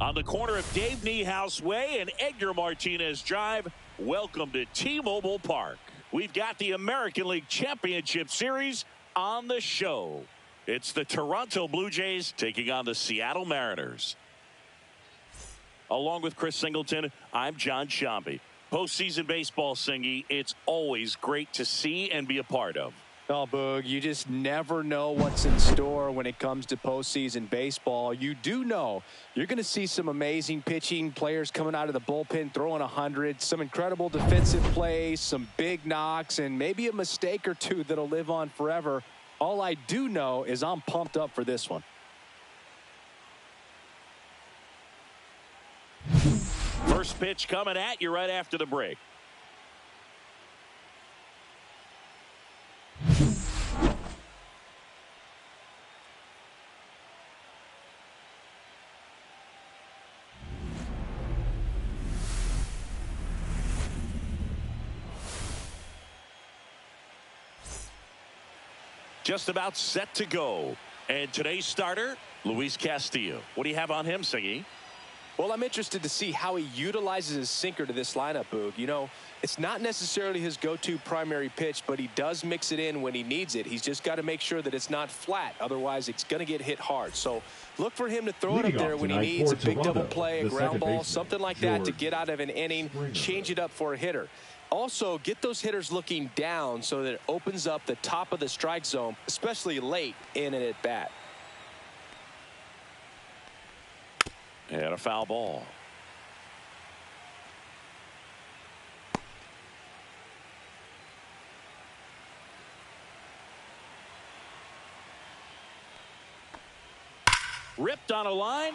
On the corner of Dave Niehaus Way and Edgar Martinez Drive, welcome to T-Mobile Park. We've got the American League Championship Series on the show. It's the Toronto Blue Jays taking on the Seattle Mariners. Along with Chris Singleton, I'm John Shambi. Postseason baseball, Singy, it's always great to see and be a part of. Oh, Boog, you just never know what's in store when it comes to postseason baseball. You do know you're going to see some amazing pitching, players coming out of the bullpen throwing 100, some incredible defensive plays, some big knocks, and maybe a mistake or two that'll live on forever. All I do know is I'm pumped up for this one. First pitch coming at you right after the break. Just about set to go. And today's starter, Luis Castillo. What do you have on him, Singy? Well, I'm interested to see how he utilizes his sinker to this lineup, Boog. You know, it's not necessarily his go-to primary pitch, but he does mix it in when he needs it. He's just got to make sure that it's not flat. Otherwise, it's going to get hit hard. So look for him to throw it up there when he needs a big double play, a ground ball, something like that to get out of an inning, change it up for a hitter. Also, get those hitters looking down so that it opens up the top of the strike zone, especially late in an at-bat. And a foul ball. Ripped on a line.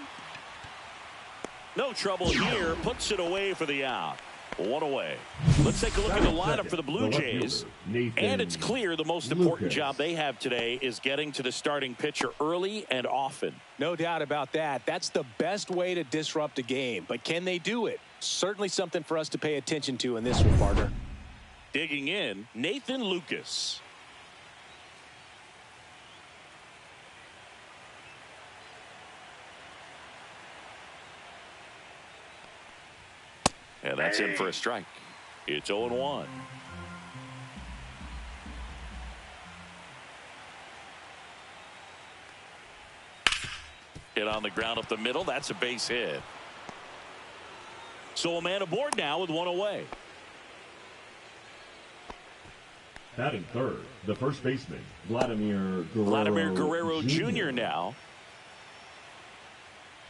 No trouble here. Puts it away for the out. One away. Let's take a look at the lineup for the Blue Jays. And it's clear the most important job they have today is getting to the starting pitcher early and often. No doubt about that. That's the best way to disrupt a game. But can they do it? Certainly something for us to pay attention to in this one, partner. Digging in, Nathan Lucas. And that's in for a strike. It's 0-1. Hit on the ground up the middle. That's a base hit. So a man aboard now with one away. Batting third, the first baseman, Vladimir Guerrero Jr. now.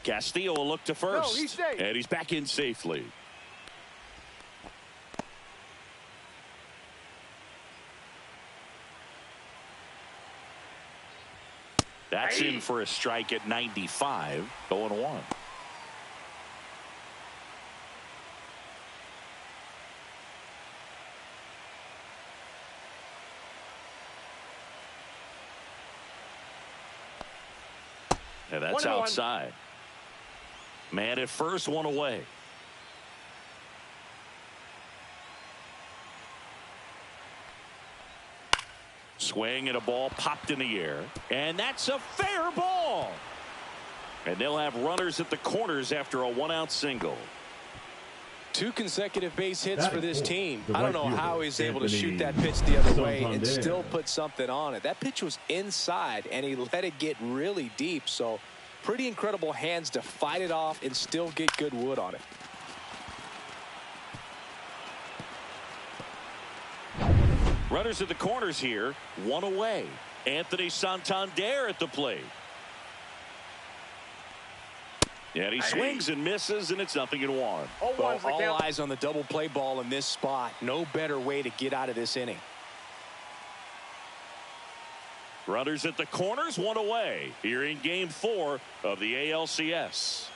Castillo will look to first. And he's back in safely. That's in for a strike at 95, 0-1. And that's outside. Man at first, one away. Swing and a ball popped in the air. And that's a fair ball. And they'll have runners at the corners after a one-out single. 2 consecutive base hits for this team. I don't know how he's able to shoot that pitch the other way and still put something on it. That pitch was inside, and he let it get really deep. So pretty incredible hands to fight it off and still get good wood on it. Runners at the corners here, one away. Anthony Santander at the plate. And he swings and misses, and it's 0-1. Well, all eyes on the double play ball in this spot. No better way to get out of this inning. Runners at the corners, one away. Here in Game 4 of the ALCS.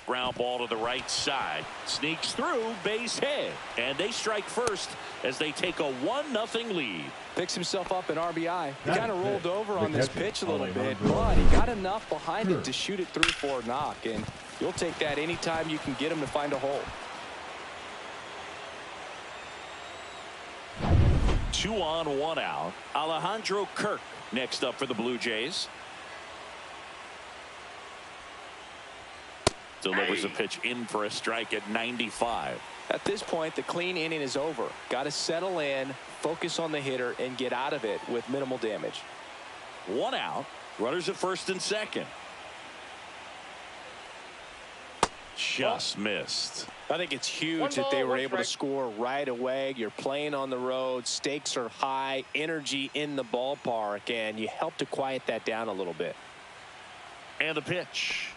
Ground ball to the right side. Sneaks through, base hit. And they strike first as they take a 1-0 lead. Picks himself up an RBI. He kind of rolled over on this pitch a little bit, but he got enough behind it to shoot it through for a knock. And you'll take that anytime you can get him to find a hole. 2 on, 1 out. Alejandro Kirk next up for the Blue Jays. Delivers a pitch in for a strike at 95. At this point, the clean inning is over. Got to settle in, focus on the hitter, and get out of it with minimal damage. 1 out. Runners at first and second. Just missed. I think it's huge that they were able to score right away. You're playing on the road. Stakes are high. Energy in the ballpark. And you help to quiet that down a little bit. And the pitch.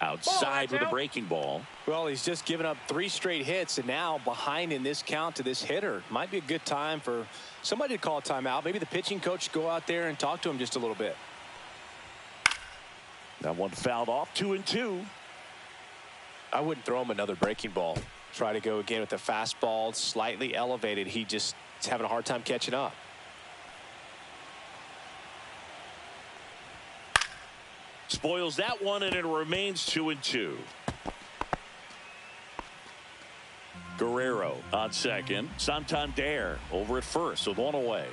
Outside with a breaking ball. Well, he's just given up 3 straight hits, and now behind in this count to this hitter. Might be a good time for somebody to call a timeout. Maybe the pitching coach go out there and talk to him just a little bit. That one fouled off. 2-2. I wouldn't throw him another breaking ball. Try to go again with the fastball, slightly elevated. He just is having a hard time catching up. Spoils that one, and it remains 2-2. Guerrero on second. Santander over at first with 1 away.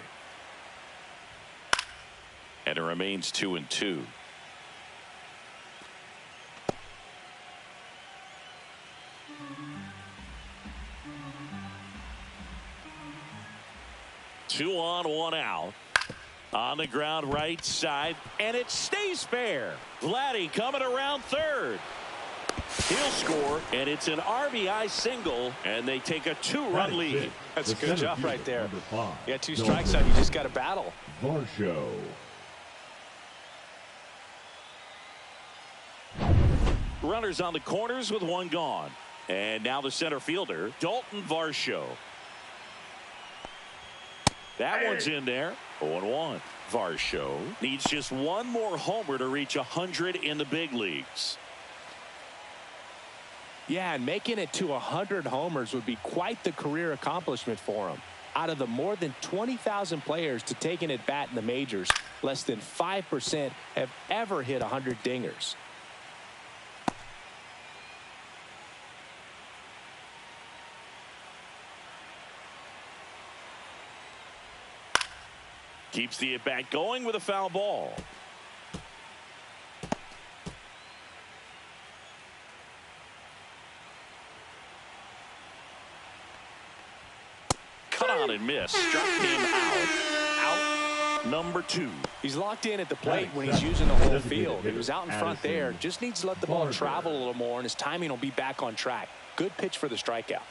And it remains 2-2. Two on, 1 out. On the ground right side, and it stays fair. Vladdy coming around third. He'll score, and it's an RBI single, and they take a 2-run lead. That's a good job right there. You got 2 strikes out, you just got to battle. Varsho. Runners on the corners with 1 gone. And now the center fielder, Dalton Varsho. That one's in there. 0-1. Varsho needs just 1 more homer to reach 100 in the big leagues. Yeah, and making it to 100 homers would be quite the career accomplishment for him. Out of the more than 20,000 players to take an at-bat in the majors, less than 5% have ever hit 100 dingers. Keeps the at-bat going with a foul ball. Cut on and miss. Struck him out. Out number 2. He's locked in at the plate when he's using the whole field. He was out in front there. Just needs to let the ball travel a little more, and his timing will be back on track. Good pitch for the strikeout.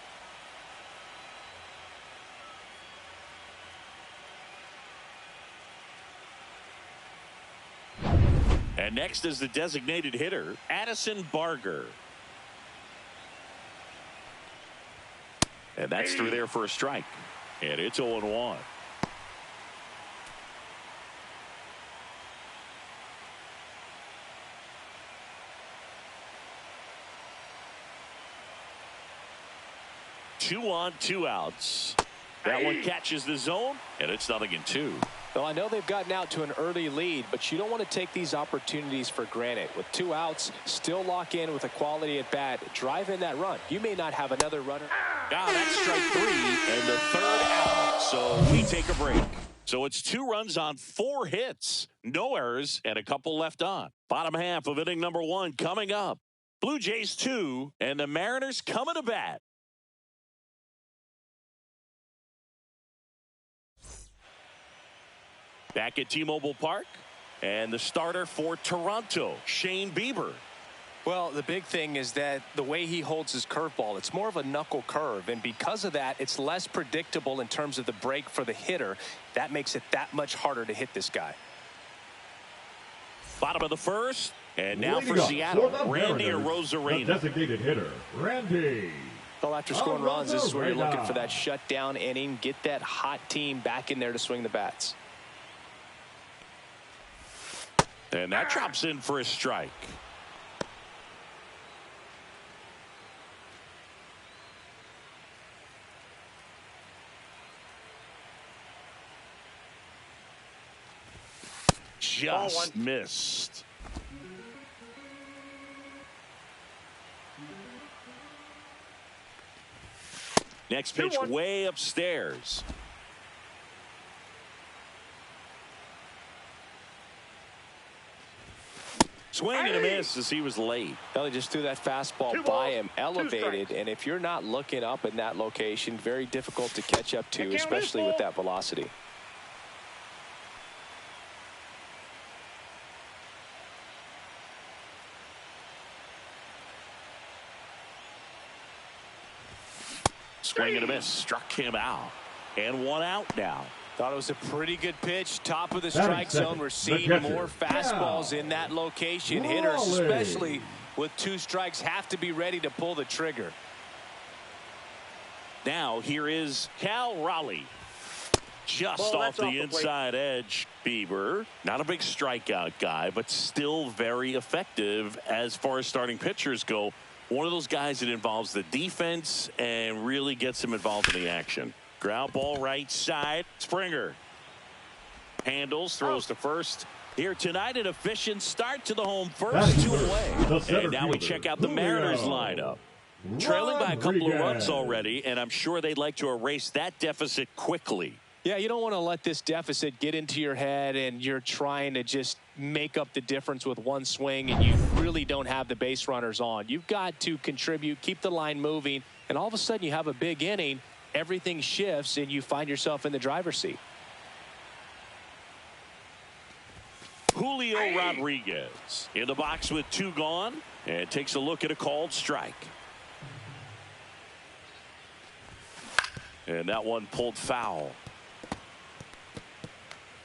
And next is the designated hitter, Addison Barger. And that's through there for a strike. And it's 0-1. Two on, 2 outs. That one catches the zone, and it's 0-2. Well, I know they've gotten out to an early lead, but you don't want to take these opportunities for granted. With 2 outs, still lock in with a quality at bat. Drive in that run. You may not have another runner. That's strike 3 and the 3rd out. So we take a break. So it's 2 runs on 4 hits, no errors, and a couple left on. Bottom half of inning number 1 coming up. Blue Jays 2 and the Mariners coming to bat. Back at T-Mobile Park, and the starter for Toronto, Shane Bieber. Well, the big thing is that the way he holds his curveball, it's more of a knuckle curve, and because of that, it's less predictable in terms of the break for the hitter. That makes it that much harder to hit this guy. Bottom of the 1st, and now for Seattle, Randy Arozarena. Designated hitter, Randy. Well, after scoring runs, this is where you're looking for that shutdown inning, get that hot team back in there to swing the bats. And that drops in for a strike. Just missed. Next pitch way upstairs. Swing and a miss as he was late. Well, he just threw that fastball by him, elevated, and if you're not looking up in that location, very difficult to catch up to, especially with that velocity. Swing and a miss, struck him out, and one out now. Thought it was a pretty good pitch. Top of the strike zone. We're seeing more fastballs in that location. Hitters, especially with 2 strikes, have to be ready to pull the trigger. Now here is Cal Raleigh. Just off the inside edge. Bieber, not a big strikeout guy, but still very effective as far as starting pitchers go. One of those guys that involves the defense and really gets him involved in the action. Ground ball right side. Springer handles, throws to first. Here tonight, an efficient start to the home first, 2 away. And now we check out the Mariners lineup. Trailing by a couple of runs already, and I'm sure they'd like to erase that deficit quickly. Yeah, you don't want to let this deficit get into your head and you're trying to just make up the difference with one swing and you really don't have the base runners on. You've got to contribute, keep the line moving, and all of a sudden you have a big inning. Everything shifts and you find yourself in the driver's seat. Julio Rodriguez in the box with 2 gone and takes a look at a called strike. And that one pulled foul.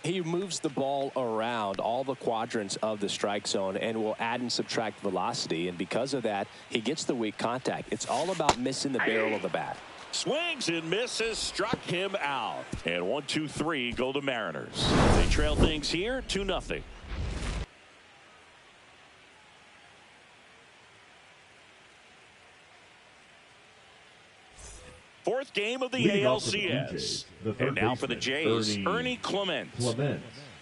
He moves the ball around all the quadrants of the strike zone and will add and subtract velocity. And because of that, he gets the weak contact. It's all about missing the barrel of the bat. Swings and misses, struck him out. And 1, 2, 3 go the Mariners. They trail things here 2-0. Fourth game of the ALCS. And now for the Jays, Ernie Clements.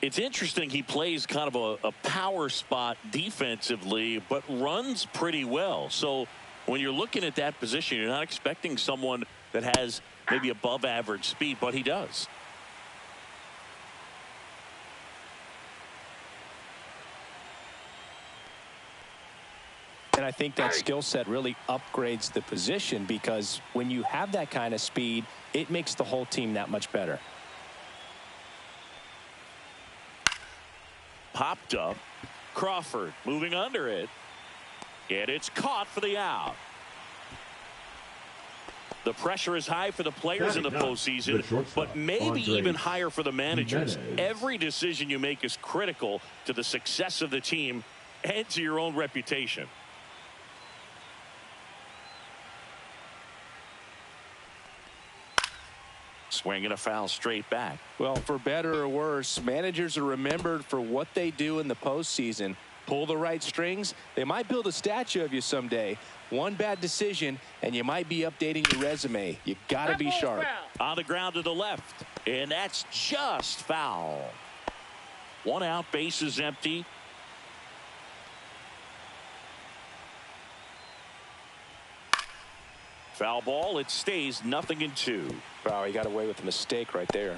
It's interesting, he plays kind of a power spot defensively, but runs pretty well. So when you're looking at that position, you're not expecting someone that has maybe above average speed, but he does. And I think that skill set really upgrades the position, because when you have that kind of speed, it makes the whole team that much better. Popped up. Crawford moving under it. And it's caught for the out. The pressure is high for the players in the postseason, but maybe even higher for the managers. Every decision you make is critical to the success of the team and to your own reputation. Swinging a foul straight back. Well, for better or worse, managers are remembered for what they do in the postseason. Pull the right strings, they might build a statue of you someday. One bad decision, and you might be updating your resume. You got to be sharp. On the ground to the left, and that's just foul. 1 out, base is empty. Foul ball, it stays 0-2. Wow, he got away with a mistake right there.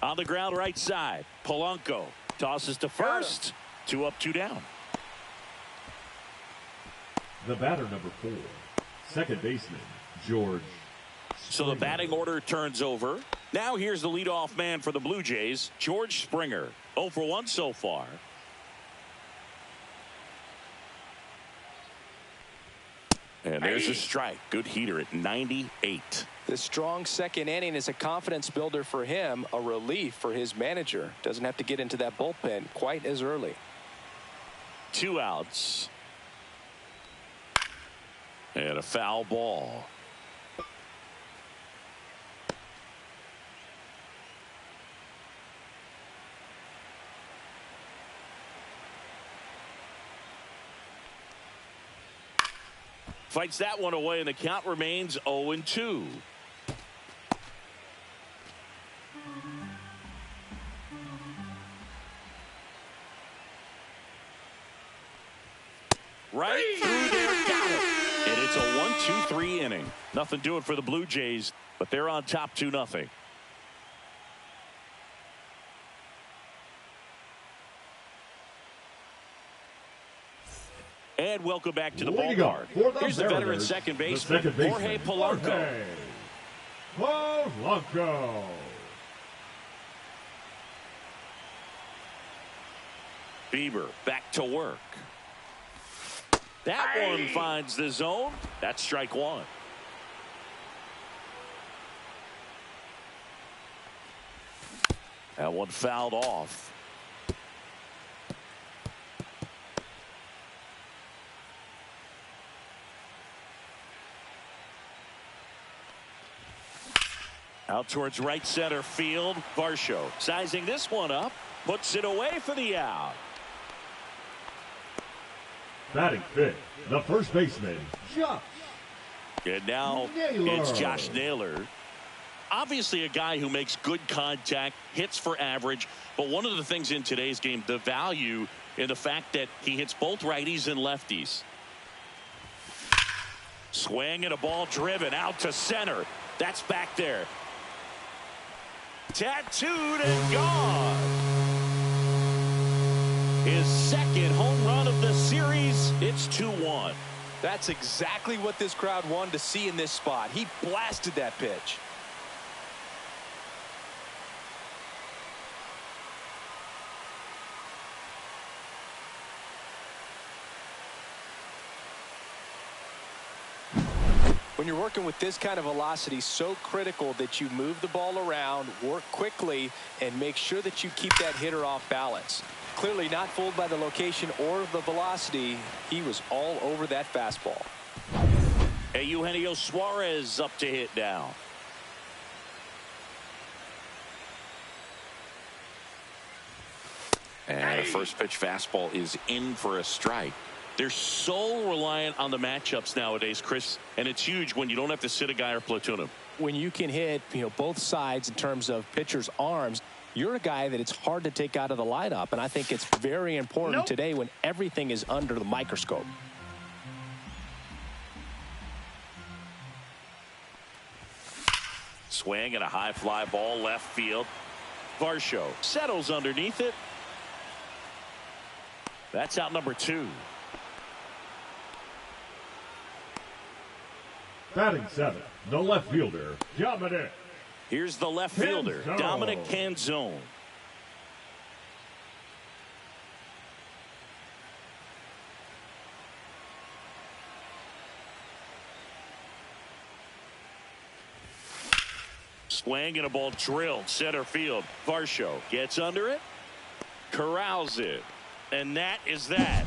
On the ground right side, Polanco tosses to first. 2 up, 2 down. The batter, number 4, second baseman, George. So the batting order turns over. Now here's the leadoff man for the Blue Jays, George Springer. 0 for 1 so far. And there's a strike. Good heater at 98. The strong second inning is a confidence builder for him, a relief for his manager. Doesn't have to get into that bullpen quite as early. 2 outs. And a foul ball. Fights that one away, and the count remains 0-2. right through there. Got it. And it's a 1-2-3 inning. Nothing doing for the Blue Jays, but they're on top 2-0. And welcome back to the ballpark. Here's the veteran second baseman, Jorge Polanco. Polanco. Bieber back to work. That one finds the zone. That's strike one. That one fouled off. Out towards right center field. Varsho sizing this one up. Puts it away for the out. Batting fifth, the first baseman, Josh. And now Naylor. It's Josh Naylor. Obviously a guy who makes good contact, hits for average. But one of the things in today's game, the value in the fact that he hits both righties and lefties. Swing and a ball driven out to center. That's back there. Tattooed and gone. His second home run of the series. It's 2-1. That's exactly what this crowd wanted to see in this spot. He blasted that pitch. When you're working with this kind of velocity, so critical that you move the ball around, work quickly, and make sure that you keep that hitter off balance. Clearly not fooled by the location or the velocity. He was all over that fastball. Hey, Eugenio Suarez up to hit now. And the first pitch fastball is in for a strike. They're so reliant on the matchups nowadays, Chris, and it's huge when you don't have to sit a guy or platoon him. When you can hit, both sides in terms of pitchers' arms, you're a guy that it's hard to take out of the lineup, and I think it's very important today when everything is under the microscope. Swing and a high fly ball left field. Varsho settles underneath it. That's out number 2. Batting seventh, the left fielder, Dominic. Here's the left fielder, Dominic Canzone. Swing and a ball drilled center field. Varsho gets under it, corrals it, and that is that.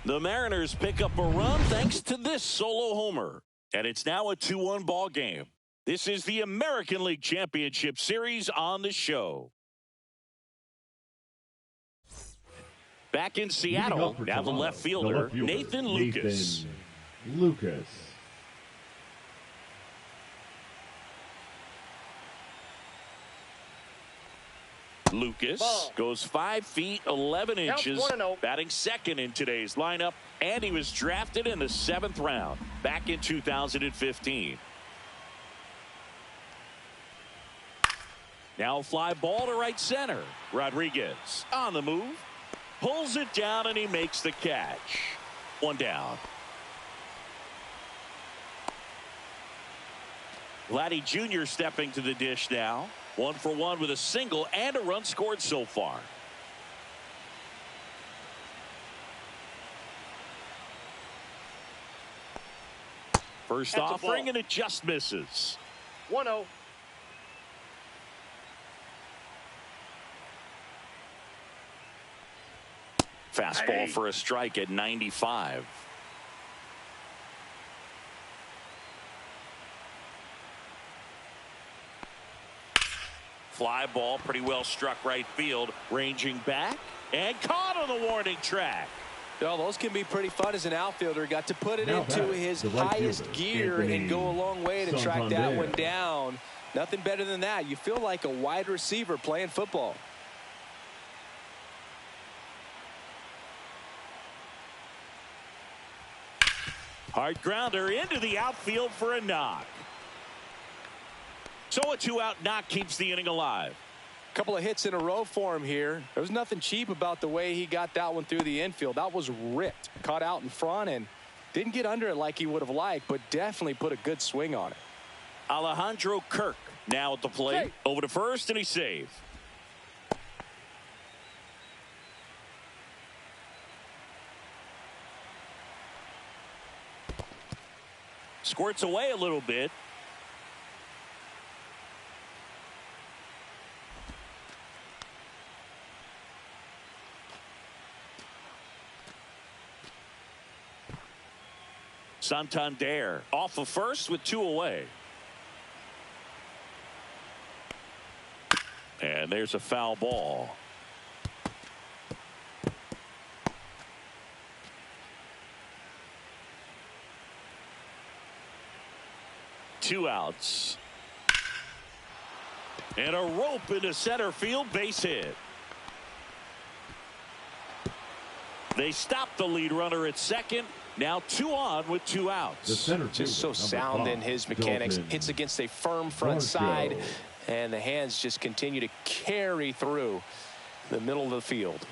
The Mariners pick up a run thanks to this solo homer, and it's now a 2-1 ball game. This is the American League Championship Series on the show. Back in Seattle, now the left fielder, Nathan Lucas. Lucas goes 5 feet 11 inches, batting second in today's lineup, and he was drafted in the 7th round back in 2015. Now a fly ball to right center. Rodriguez on the move, pulls it down, and he makes the catch. 1 down. Vladdy Jr. stepping to the dish now. 1 for 1 with a single and a run scored so far. First offering, and it just misses. 1-0. Fastball for a strike at 95. Fly ball pretty well struck right field, ranging back and caught on the warning track. Well, those can be pretty fun as an outfielder. Got to put it into his highest gear and go a long way to track that one down. Nothing better than that. You feel like a wide receiver playing football. Hard grounder into the outfield for a knock. So a 2-out knock keeps the inning alive. Couple of hits in a row for him here. There was nothing cheap about the way he got that one through the infield. That was ripped. Caught out in front and didn't get under it like he would have liked, but definitely put a good swing on it. Alejandro Kirk now at the plate. Over to first, and he's safe. Squirts away a little bit. Santander off of first with 2 away. And there's a foul ball. Two outs. And a rope into center field, base hit. They stop the lead runner at second. Now 2 on with 2 outs. Just so sound in his mechanics. Hits against a firm front side, and the hands just continue to carry through the middle of the field.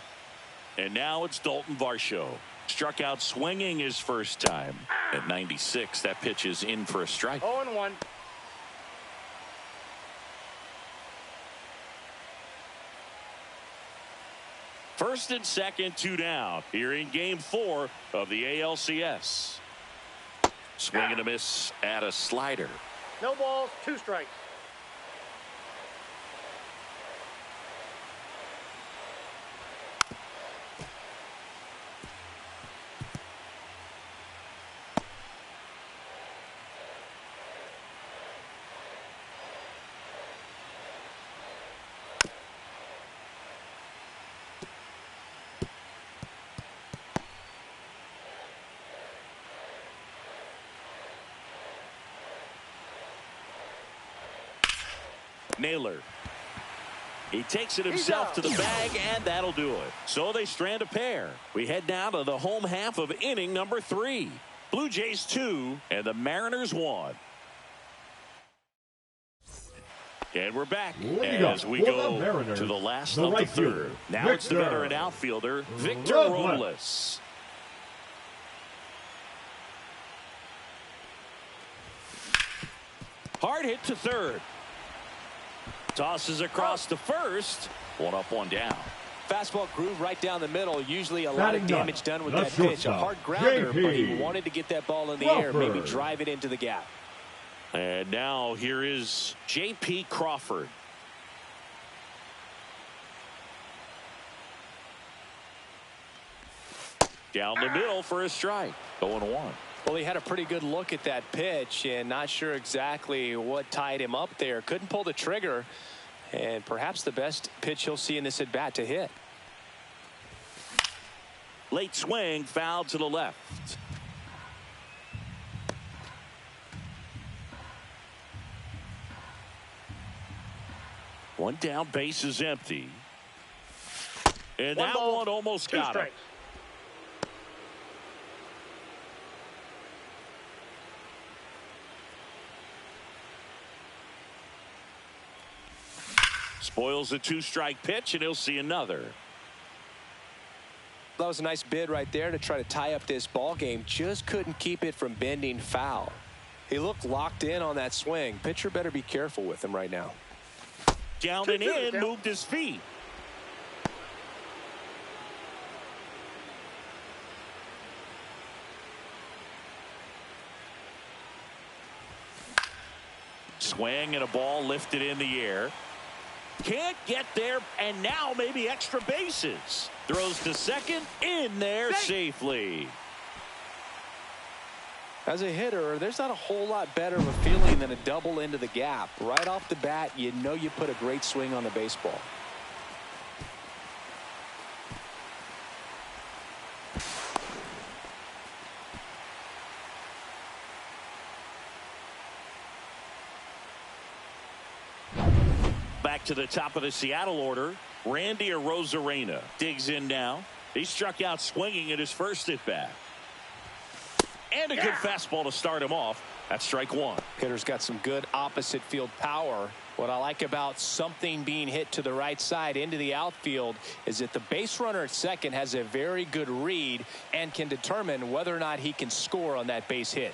And now it's Dalton Varsho. Struck out swinging his first time. At 96, that pitch is in for a strike. 0-1. First and second, 2 down. Here in game 4 of the ALCS. Swing and a miss at a slider. No balls, 2 strikes. Naylor. He takes it himself to the bag, and that'll do it. So they strand a pair. We head down to the home half of inning number 3. Blue Jays 2 and the Mariners 1. And we're back as we go to the last of the third. Now it's the veteran outfielder, Victor Robles. Hard hit to third. Tosses across to first. 1 up, 1 down. Fastball groove right down the middle. Usually a lot of damage done with that pitch. A hard grounder, but he wanted to get that ball in the air, maybe drive it into the gap. And now here is J.P. Crawford. Down the middle for a strike. 0-1. Well, he had a pretty good look at that pitch and not sure exactly what tied him up there. Couldn't pull the trigger, and perhaps the best pitch he'll see in this at bat to hit. Late swing, foul to the left. One down, base is empty. And that one almost got him. Spoils a 2-strike pitch, and he'll see another. That was a nice bid right there to try to tie up this ball game. Just couldn't keep it from bending foul. He looked locked in on that swing. Pitcher better be careful with him right now. Down and in, moved his feet. Swing and a ball lifted in the air. Can't get there, and now maybe extra bases. Throws to second, in there safely. As a hitter, there's not a whole lot better of a feeling than a double into the gap. Right off the bat, you know you put a great swing on the baseball. Back to the top of the Seattle order, Randy Arozarena digs in now. He struck out swinging at his first at bat. And a good fastball to start him off. That's strike one. Hitter's got some good opposite field power. What I like about something being hit to the right side into the outfield is that the base runner at second has a very good read and can determine whether or not he can score on that base hit.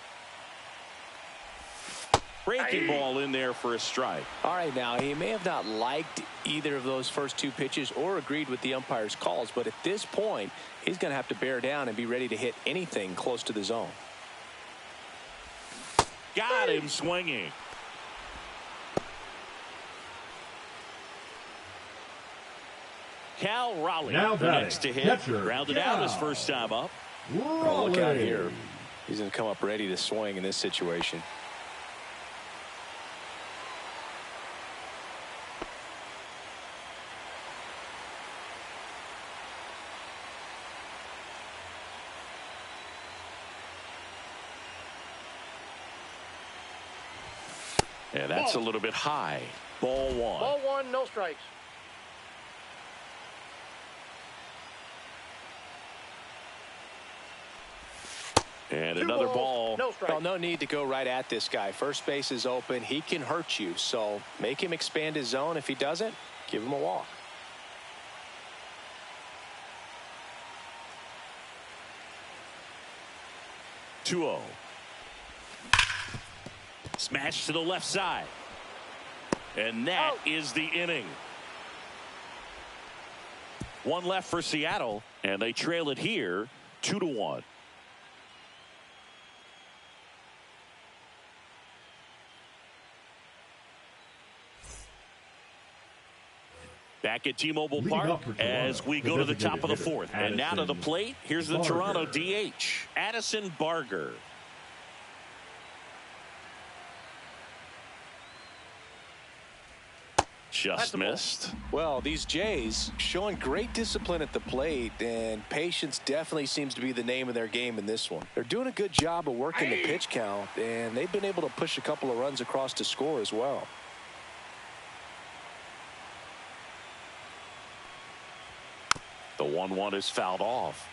Breaking ball in there for a strike. All right, now he may have not liked either of those first two pitches or agreed with the umpire's calls, but at this point he's going to have to bear down and be ready to hit anything close to the zone. Got him swinging. Cal Raleigh Now next to hit. catcher, Grounded out his first time up. Oh, look out here. He's going to come up ready to swing in this situation. And that's a little bit high. Ball one. Ball one, no strikes. And Two another balls, ball. no strikes. Well, no need to go right at this guy. First base is open. He can hurt you. So make him expand his zone. If he doesn't, give him a walk. Two-0. Smash to the left side. And that is the inning. One left for Seattle, and they trail it here 2-1. Back at T-Mobile Park as we go to the top of the fourth. And now to the plate, here's the Toronto DH, Addison Barger. Just missed. Well, these Jays showing great discipline at the plate, and patience definitely seems to be the name of their game in this one. They're doing a good job of working the pitch count, and they've been able to push a couple of runs across to score as well. The 1-1 is fouled off.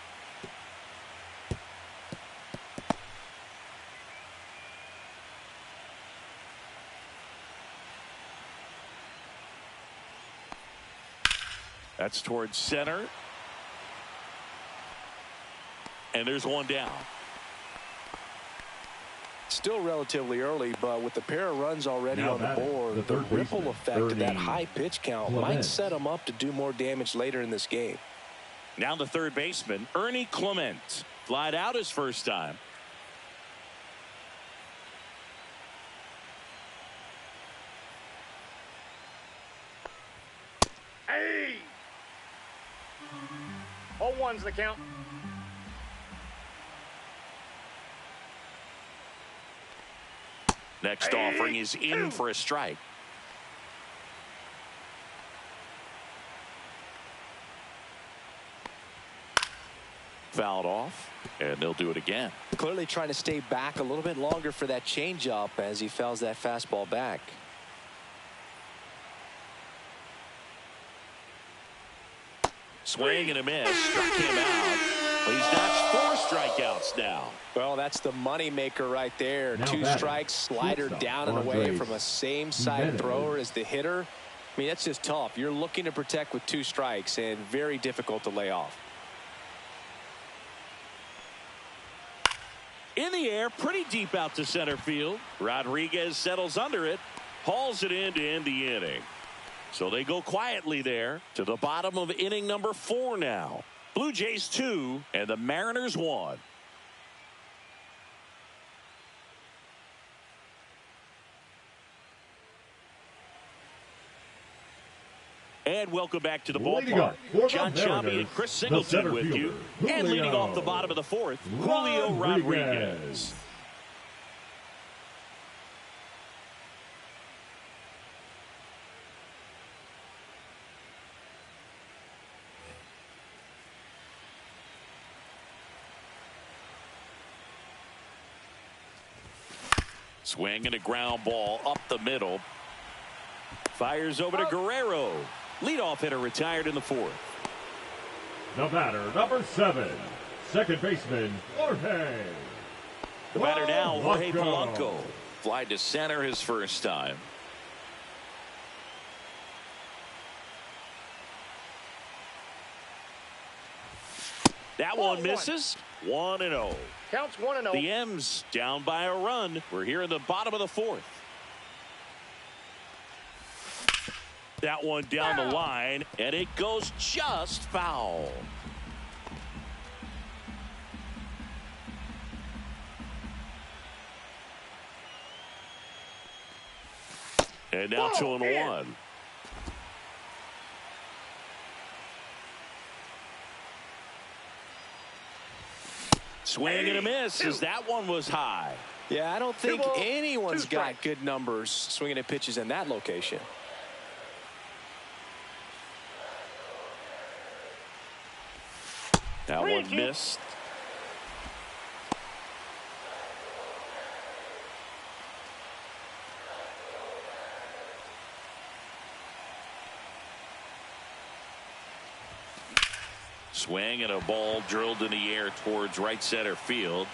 That's towards center. And there's one down. Still relatively early, but with the pair of runs already on the board, the ripple effect of that high pitch count might set them up to do more damage later in this game. Now the third baseman, Ernie Clement. Flied out his first time. Hey! 0-1's the count. Next offering is in for a strike. Fouled off, and they'll do it again. Clearly trying to stay back a little bit longer for that changeup as he fouls that fastball back. Swing and a miss. Struck him out. He's notched 4 strikeouts now. Well, that's the money maker right there. Now 2 batting, strikes, slider down and away from a same side thrower as the hitter. I mean, that's just tough. You're looking to protect with 2 strikes and very difficult to lay off. In the air, pretty deep out to center field. Rodriguez settles under it, hauls it in to end the inning. So they go quietly there to the bottom of inning number 4 now. Blue Jays 2 and the Mariners 1. And welcome back to the ballpark. John Shabby and Chris Singleton with you. And leading off the bottom of the 4th, Julio Rodriguez. Swing and a ground ball up the middle. Fires over to Guerrero. Leadoff hitter retired in the 4th. The batter, number 7, second baseman, Jorge. The batter now, Jorge Polanco. Polanco. Fly to center his first time. That one misses. 1-0. Counts 1-0. The M's down by a run. We're here in the bottom of the fourth. That one down the line, and it goes just foul. And now 2-1. Swing and a miss as that one was high. Yeah, I don't think anyone's got good numbers swinging at pitches in that location. That one missed. Swing and a ball drilled in the air towards right center field.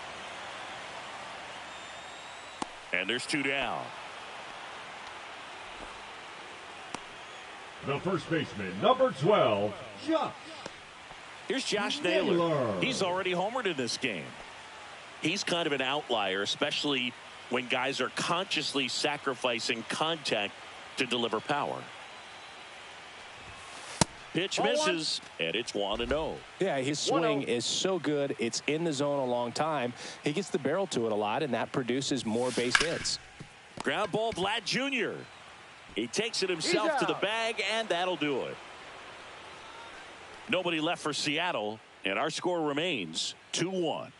And there's 2 down. The first baseman, number 12, Josh. Here's Josh Naylor. He's already homered in this game. He's kind of an outlier, especially when guys are consciously sacrificing contact to deliver power. Pitch misses, and it's 1-0. Yeah, his swing is so good. It's in the zone a long time. He gets the barrel to it a lot, and that produces more base hits. Ground ball, Vlad Jr. He takes it himself to the bag, and that'll do it. Nobody left for Seattle, and our score remains 2-1.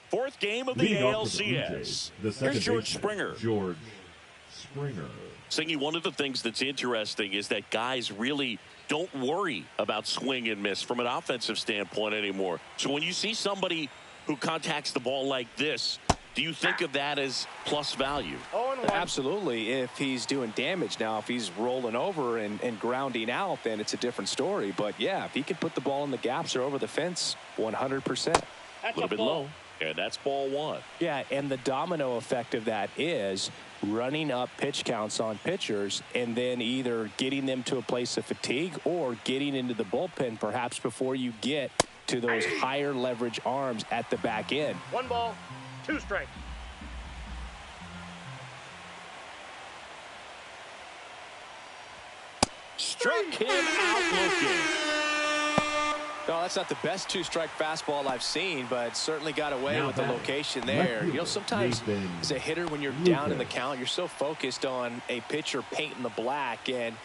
Fourth game of the ALCS. Here's George Springer. George Springer. Singy, one of the things that's interesting is that guys really don't worry about swing and miss from an offensive standpoint anymore. So when you see somebody who contacts the ball like this, do you think of that as plus value? Absolutely, if he's doing damage. Now, if he's rolling over and grounding out, then it's a different story. But, yeah, if he can put the ball in the gaps or over the fence, 100%. A little bit low. And that's ball 1. Yeah, and the domino effect of that is running up pitch counts on pitchers and then either getting them to a place of fatigue or getting into the bullpen perhaps before you get to those higher leverage arms at the back end. 1 ball, 2 strikes. Struck him out looking. No, that's not the best 2-strike fastball I've seen, but certainly got away with the location there. You know, sometimes as a hitter, when you're down in the count, you're so focused on a pitcher painting the black, and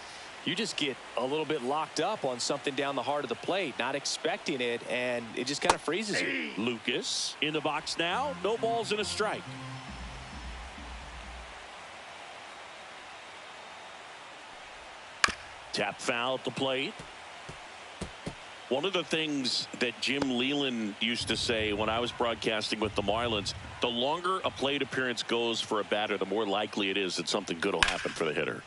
you just get a little bit locked up on something down the heart of the plate, not expecting it, and it just kind of freezes you. Lucas in the box now. No balls and a strike. Tap foul at the plate. One of the things that Jim Leland used to say when I was broadcasting with the Marlins, the longer a plate appearance goes for a batter, the more likely it is that something good will happen for the hitter.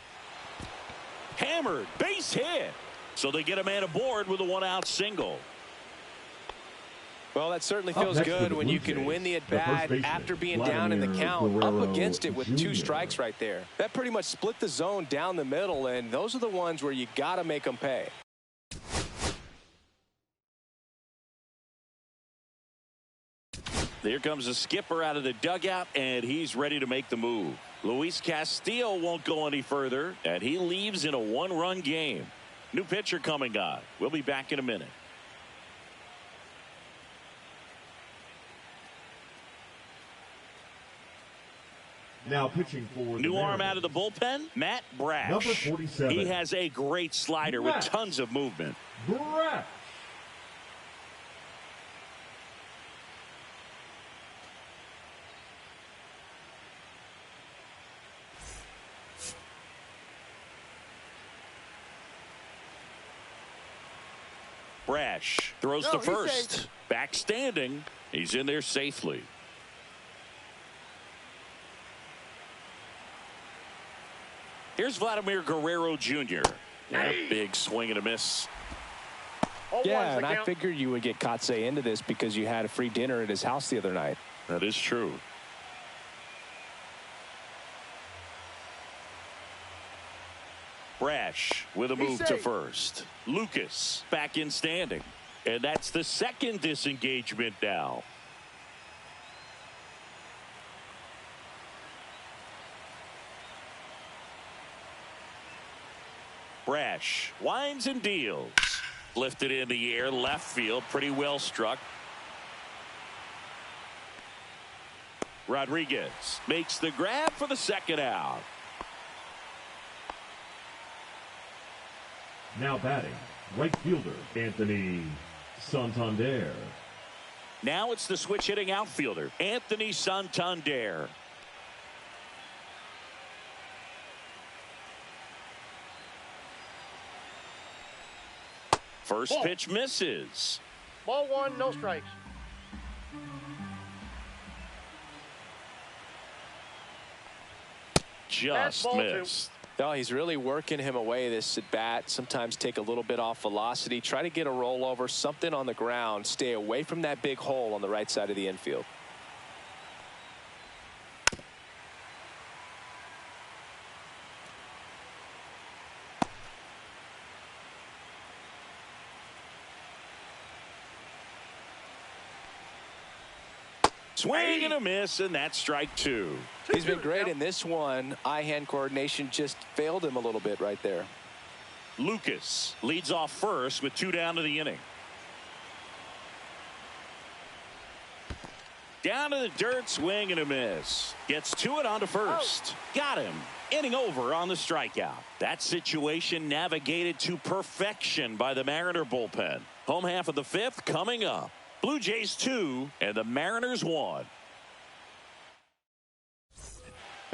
Hammered, base hit. So they get a man aboard with a 1-out single. Well, that certainly feels good when you can win the at-bat after being down in the count, up against it with 2 strikes right there. That pretty much split the zone down the middle, and those are the ones where you got to make them pay. Here comes the skipper out of the dugout, and he's ready to make the move. Luis Castillo won't go any further, and he leaves in a 1-run game. New pitcher coming on. We'll be back in a minute. Now pitching for New arm out of the bullpen, Matt Brash. Number 47. He has a great slider with tons of movement. Brash. Brash throws to first. Back standing. He's in there safely. Here's Vladimir Guerrero Jr. Yeah, big swing and a miss. Yeah, and I figured you would get Kotsay into this because you had a free dinner at his house the other night. That is true. Brash with a move to first. Lucas back in standing. And that's the second disengagement now. Brash winds and deals. Lifted in the air, left field, pretty well struck. Rodriguez makes the grab for the second out. Now batting, right fielder Anthony Santander. Now it's the switch hitting outfielder Anthony Santander. First pitch misses. Ball one, no strikes. Just missed. No, he's really working him away this at bat. Sometimes take a little bit off velocity. Try to get a rollover, something on the ground. Stay away from that big hole on the right side of the infield. Swing and a miss, and that's strike two. He's been great in this one. Eye-hand coordination just failed him a little bit right there. Lucas leads off first with 2 down to the inning. Down to the dirt, swing and a miss. Gets to it on to first. Got him. Inning over on the strikeout. That situation navigated to perfection by the Mariner bullpen. Home half of the fifth coming up. Blue Jays 2 and the Mariners 1.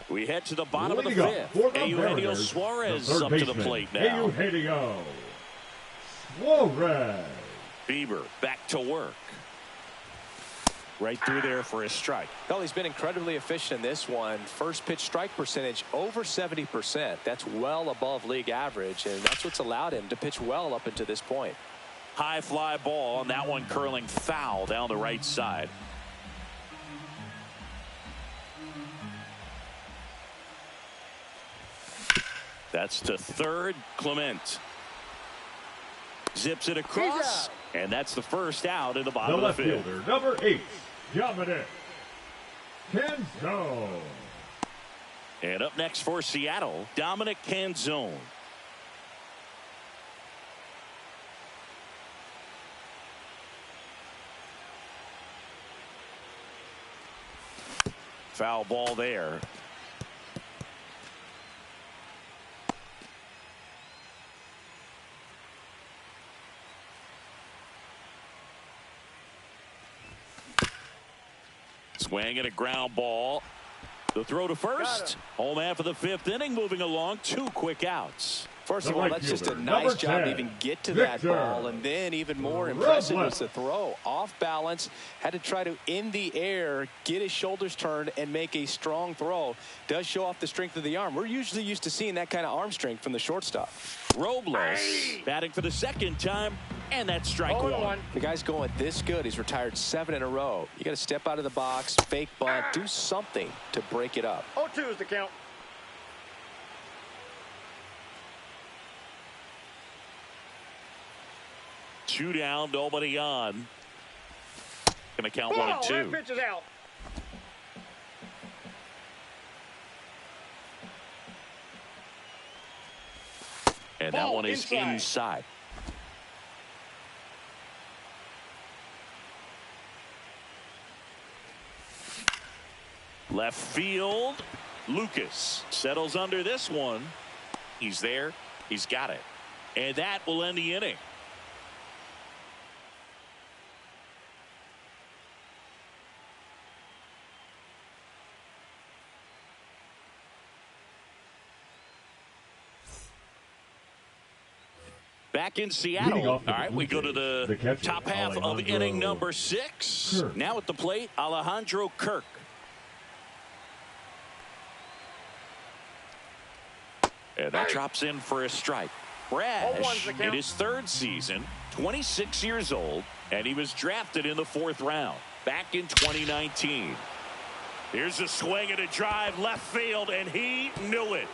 We head to the bottom of the fifth. Eugenio Suarez up to the plate now. Eugenio Suarez. Bieber back to work. Right through there for a strike. Well, he's been incredibly efficient in this one. First pitch strike percentage over 70%. That's well above league average, and that's what's allowed him to pitch well up until this point. High fly ball, and that one curling foul down the right side. That's to third. Clement zips it across, and that's the first out in the bottom of the fifth. The left fielder, number 8, Dominic Canzone. And up next for Seattle, Dominic Canzone. Foul ball there. Swing and a ground ball. The throw to first. Home half of the fifth inning, moving along. 2 quick outs. First of all, that's just a nice job to even get to that ball. And then even more impressive was the throw. Off balance, had to try to, in the air, get his shoulders turned and make a strong throw. Does show off the strength of the arm. We're usually used to seeing that kind of arm strength from the shortstop. Robles batting for the second time, and that's strike one. The guy's going this good. He's retired 7 in a row. You got to step out of the box, fake bunt, do something to break it up. 0-2 is the count. Two down, nobody on. Gonna count 1-2. That pitch is out. And that one is inside. Left field. Lucas settles under this one. He's there. He's got it. And that will end the inning. Back in Seattle. All right, we go to the top half of inning number 6. Now at the plate, Alejandro Kirk. And that drops in for a strike. Brash, in his third season, 26 years old, and he was drafted in the 4th round back in 2019. Here's a swing and a drive left field, and he knew it.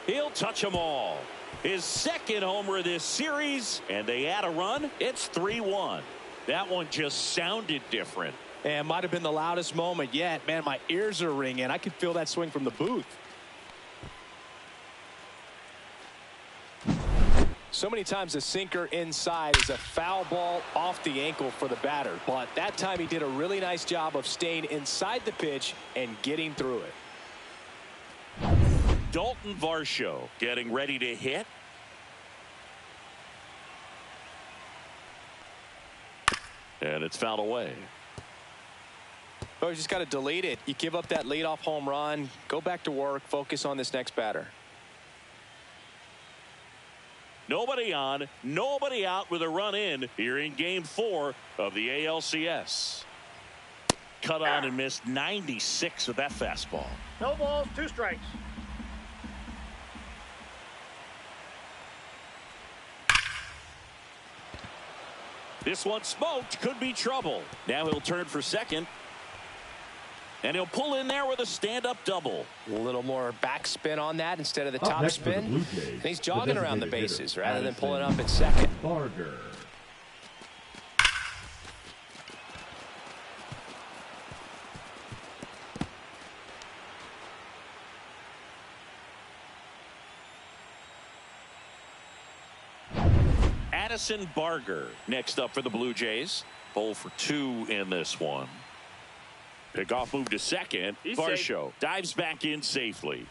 He'll touch them all. His second homer this series, and they add a run. It's 3-1. That one just sounded different. And might have been the loudest moment yet. Man, my ears are ringing. I could feel that swing from the booth. So many times a sinker inside is a foul ball off the ankle for the batter. But that time he did a really nice job of staying inside the pitch and getting through it. Dalton Varsho getting ready to hit. And it's fouled away. Oh, you just got to delete it. You give up that leadoff home run. Go back to work. Focus on this next batter. Nobody on, nobody out with a run in here in Game 4 of the ALCS. Cut on and missed 96 with that fastball. No balls, 2 strikes. This one smoked, could be trouble. Now he'll turn for second. And he'll pull in there with a stand-up double. A little more backspin on that instead of the top spin. And he's jogging around the bases rather than pulling up at second. Barger. Addison Barger next up for the Blue Jays. 0 for 2 in this one. Pickoff move to second. Varsho dives back in safely.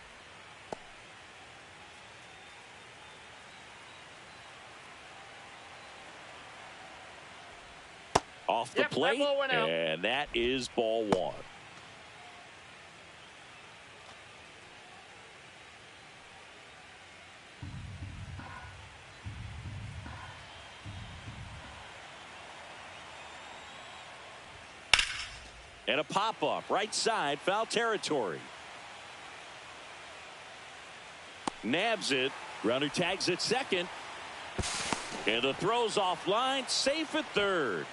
Off the plate, and that is ball 1. And a pop-up, right side, foul territory. Nabs it. Runner tags at second. And the throw's offline, safe at third.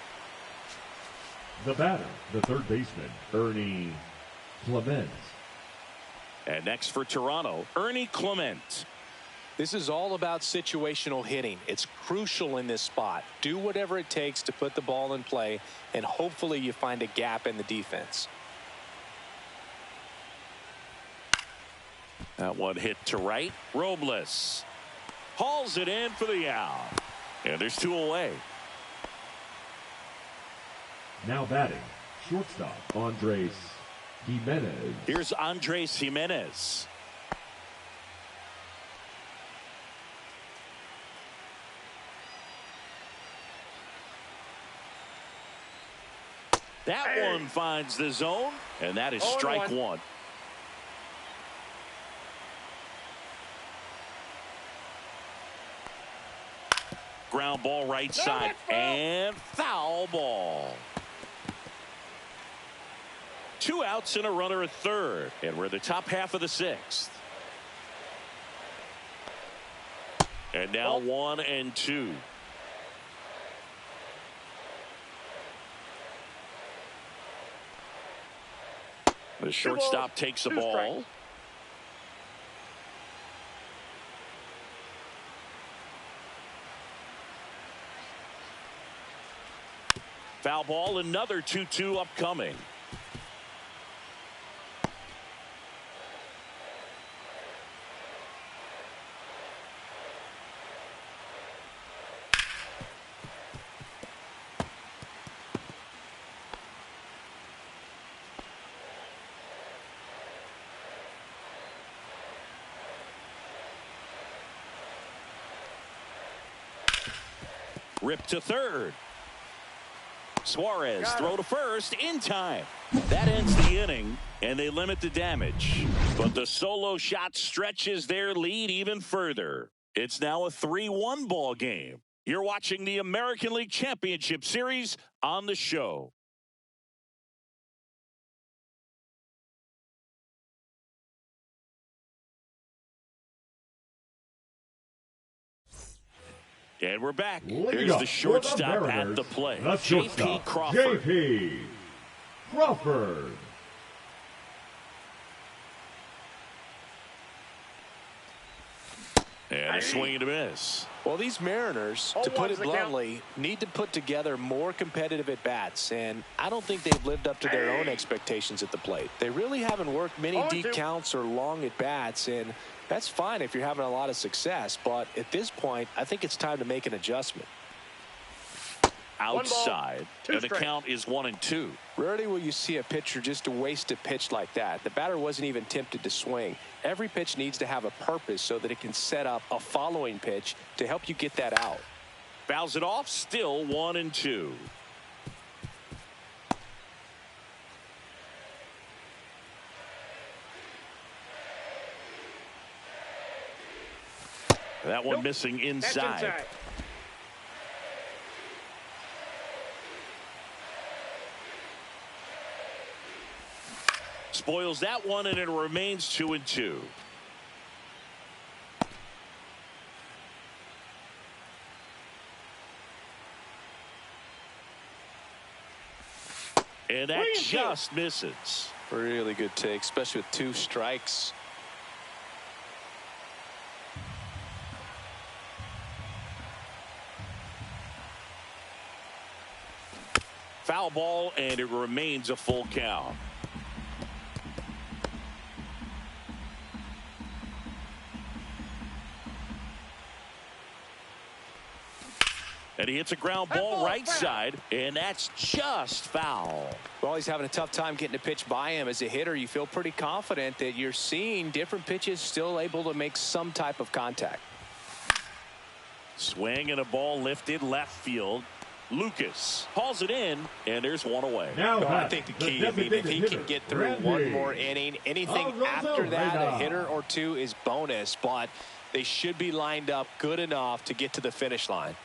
The batter, the third baseman, Ernie Clement. And next for Toronto, Ernie Clement. This is all about situational hitting. It's crucial in this spot. Do whatever it takes to put the ball in play, and hopefully you find a gap in the defense. That one hit to right. Robles hauls it in for the out. And there's 2 away. Now batting, shortstop, Andres Jimenez. Here's Andres Jimenez. That one finds the zone, and that is strike 1. Ground ball right side, and foul ball. 2 outs and a runner at third, and we're the top half of the 6th. And now 1 and 2. The shortstop takes the ball. Foul ball, another 2-2 upcoming. Rip to third. Suarez throw to first in time. That ends the inning, and they limit the damage. But the solo shot stretches their lead even further. It's now a 3-1 ball game. You're watching the American League Championship Series on the show. And we're back. Lead Here's up the for shortstop the at the plate. J.P. J.P. Crawford. J.P. Crawford. And a swing and a miss. Well, these Mariners, to put it bluntly, need to put together more competitive at-bats, and I don't think they've lived up to their own expectations at the plate. They really haven't worked many deep counts or long at-bats, and that's fine if you're having a lot of success, but at this point, I think it's time to make an adjustment. Outside, and the strikes. count is 1-2. Rarely will you see a pitcher just waste a pitch like that. The batter wasn't even tempted to swing. Every pitch needs to have a purpose so that it can set up a following pitch to help you get that out. Fouls it off, still 1-2. That one missing inside. That's inside. Spoils that one, and it remains 2-2. And that just misses. Really good take, especially with 2 strikes. Foul ball, and it remains a full count. And he hits a ground ball right side, and that's just foul. Well, he's having a tough time getting a pitch by him. As a hitter, you feel pretty confident that you're seeing different pitches still able to make some type of contact. Swing and a ball lifted left field. Lucas hauls it in, and there's one away. Now I think the key, I mean, if he can get through one more inning, anything after that, a hitter or two is bonus, but they should be lined up good enough to get to the finish line.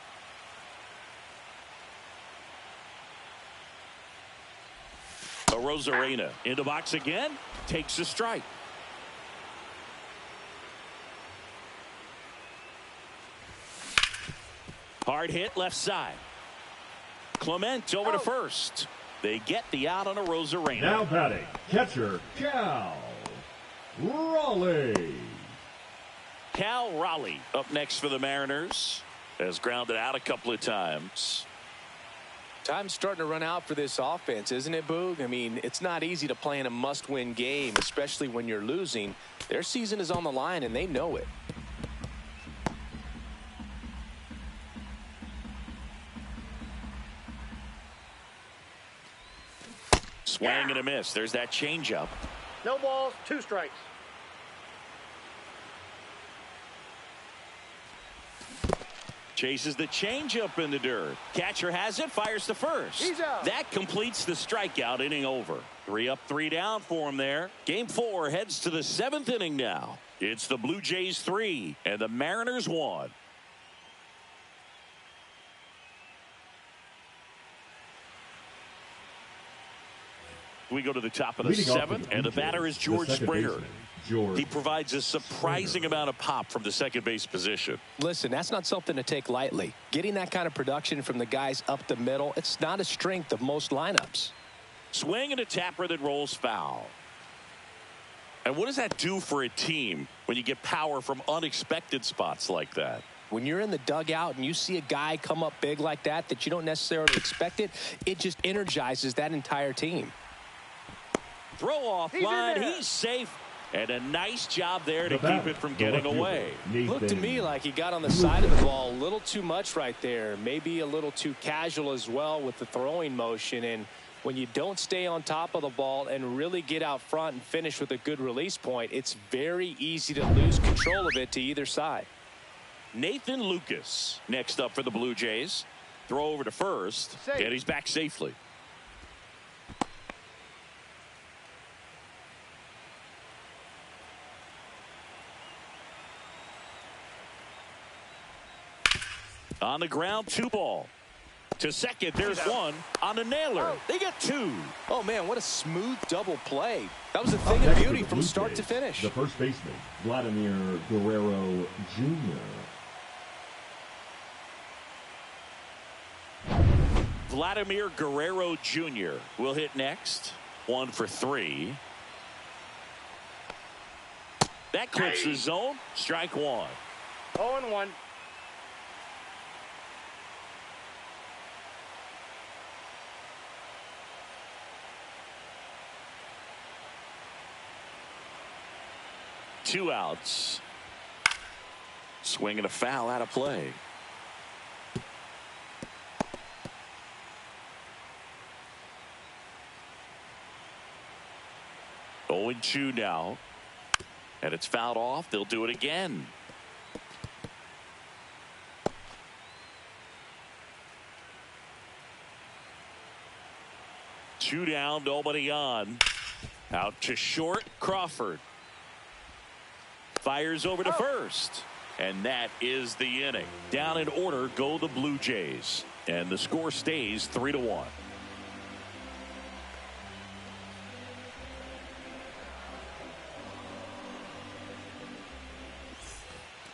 Rosarena in the box again, takes a strike. Hard hit left side. Clement over to first. They get the out on a Rosarena. Now batting, catcher Cal Raleigh. Cal Raleigh up next for the Mariners. Has grounded out a couple of times. Time's starting to run out for this offense, isn't it, Boog? I mean, it's not easy to play in a must-win game, especially when you're losing. Their season is on the line, and they know it. Swing and a miss. There's that changeup. No balls, 2 strikes. Chases the changeup in the dirt. Catcher has it, fires to first. He's out. That completes the strikeout inning over. 3 up, 3 down for him there. Game 4 heads to the 7th inning now. It's the Blue Jays 3 and the Mariners 1. We go to the top of the 7th, and the batter is George Springer. He provides a surprising amount of pop from the second base position. Listen, that's not something to take lightly. Getting that kind of production from the guys up the middle, it's not a strength of most lineups. Swing and a tapper that rolls foul. And what does that do for a team when you get power from unexpected spots like that? When you're in the dugout and you see a guy come up big like that you don't necessarily expect it, it just energizes that entire team. Throw off line, he's safe. And a nice job there to keep it from getting away. Looked to me like he got on the side of the ball a little too much right there. Maybe a little too casual as well with the throwing motion. And when you don't stay on top of the ball and really get out front and finish with a good release point, it's very easy to lose control of it to either side. Nathan Lucas next up for the Blue Jays. Throw over to first, and he's back safely. On the ground, 2 ball. To second, there's 1 on a nailer. They get 2. Oh, man, what a smooth double play. That was a thing of beauty from start to finish. The first baseman, Vladimir Guerrero Jr. Vladimir Guerrero Jr. will hit next. 1 for 3. That clips the zone. Strike 1. 0-1. Two outs. Swing and a foul out of play. Oh, 0-2 now. And it's fouled off. They'll do it again. Two down, nobody on. Out to short, Crawford. Fires over to first. And that is the inning. Down in order go the Blue Jays. And the score stays 3-1.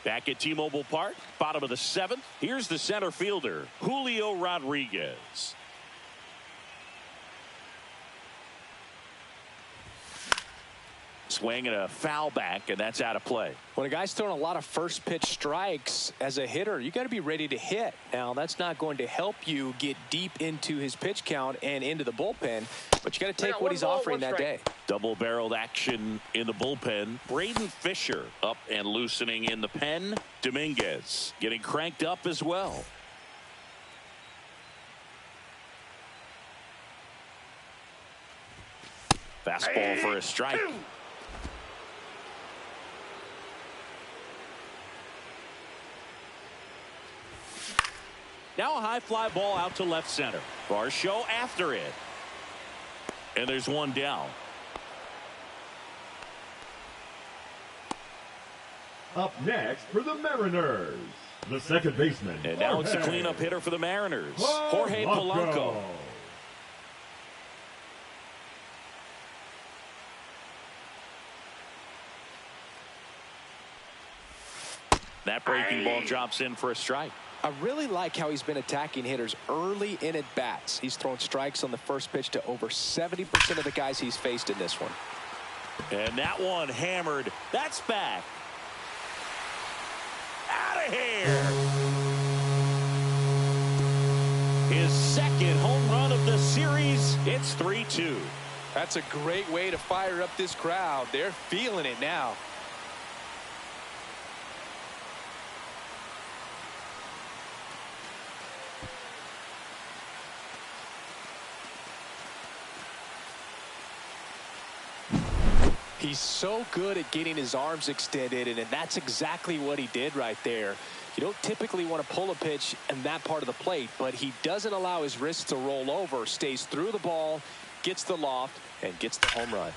Back at T-Mobile Park, bottom of the 7th. Here's the center fielder, Julio Rodriguez. Swing and a foul back, and that's out of play. When a guy's throwing a lot of first pitch strikes as a hitter, you got to be ready to hit. Now, that's not going to help you get deep into his pitch count and into the bullpen, but you got to take what he's offering that day. Double-barreled action in the bullpen. Braden Fisher up and loosening in the pen. Dominguez getting cranked up as well. Fastball for a strike. Now a high fly ball out to left center. Varsho after it. And there's one down. Up next for the Mariners, the second baseman. And now it's a cleanup hitter for the Mariners, Jorge Polanco. That breaking ball drops in for a strike. I really like how he's been attacking hitters early in at bats. He's thrown strikes on the first pitch to over 70% of the guys he's faced in this one. And that one hammered. That's back. Out of here. His second home run of the series. It's 3-2. That's a great way to fire up this crowd. They're feeling it now. He's so good at getting his arms extended, and that's exactly what he did right there. You don't typically want to pull a pitch in that part of the plate, but he doesn't allow his wrists to roll over, stays through the ball, gets the loft, and gets the home run.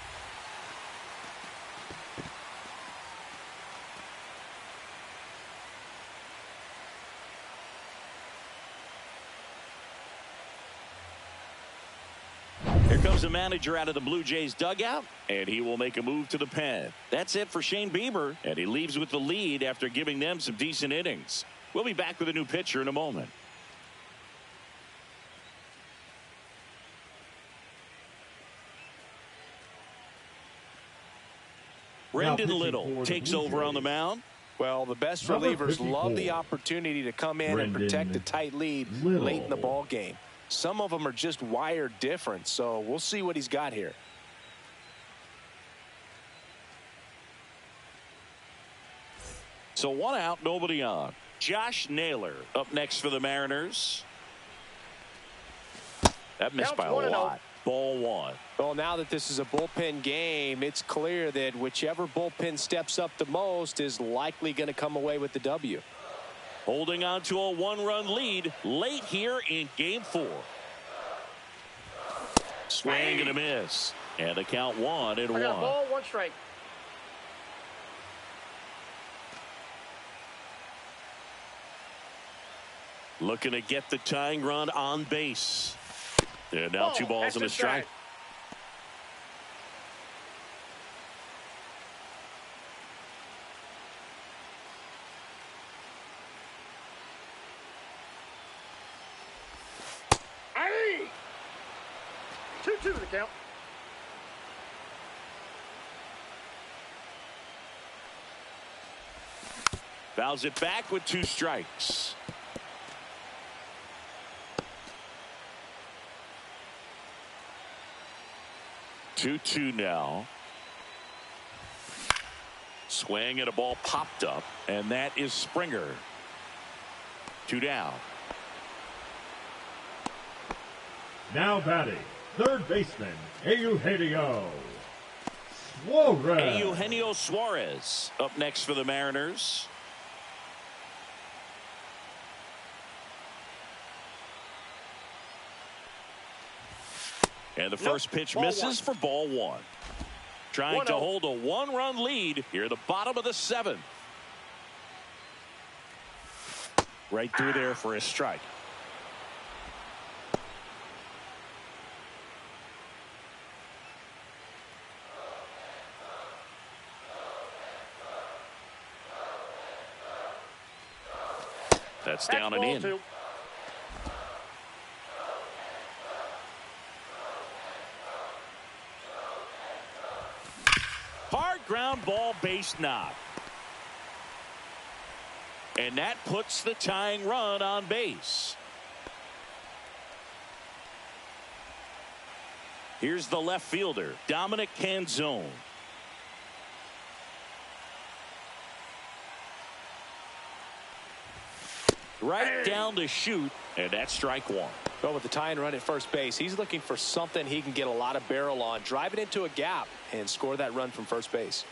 Here comes the manager out of the Blue Jays dugout, and he will make a move to the pen. That's it for Shane Bieber, and he leaves with the lead after giving them some decent innings. We'll be back with a new pitcher in a moment. Brendan Little takes over on the mound. Well, the best relievers love the opportunity to come in and protect a tight lead late in the ball game. Some of them are just wired different, so we'll see what he's got here. So one out, nobody on. Josh Naylor up next for the Mariners. That missed by a lot. Ball one. Well, now that this is a bullpen game, it's clear that whichever bullpen steps up the most is likely going to come away with the W. Holding on to a one-run lead late here in Game 4. Swing and a miss. And the count 1-1. Ball, 1 strike. Looking to get the tying run on base. And now 2 balls and a strike. 2 the count. Fouls it back with 2 strikes. Two now. Swing and a ball popped up, and that is Springer. 2 down. Now batting, third baseman, Eugenio Suarez. Eugenio Suarez up next for the Mariners. And the first pitch misses for ball 1. Trying to hold a 1-run lead here at the bottom of the 7th. Right through there for a strike. That's down and in. 2. Hard ground ball, base knock. And that puts the tying run on base. Here's the left fielder, Dominic Canzone. Right down to shoot, and that's strike 1. Well, with the tying run at first base, he's looking for something he can get a lot of barrel on, drive it into a gap, and score that run from first base.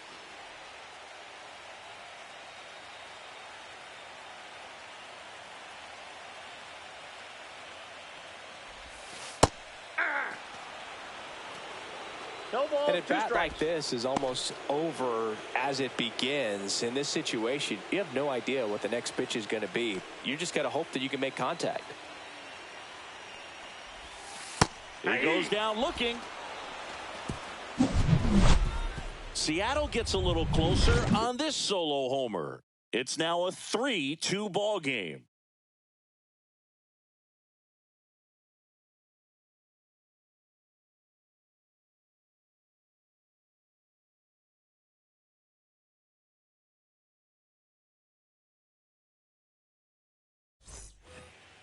No ball, And a 2 bat strikes. like this is almost over as it begins. In this situation, you have no idea what the next pitch is going to be. You just got to hope that you can make contact. He goes down looking. Seattle gets a little closer on this solo homer. It's now a 3-2 ball game.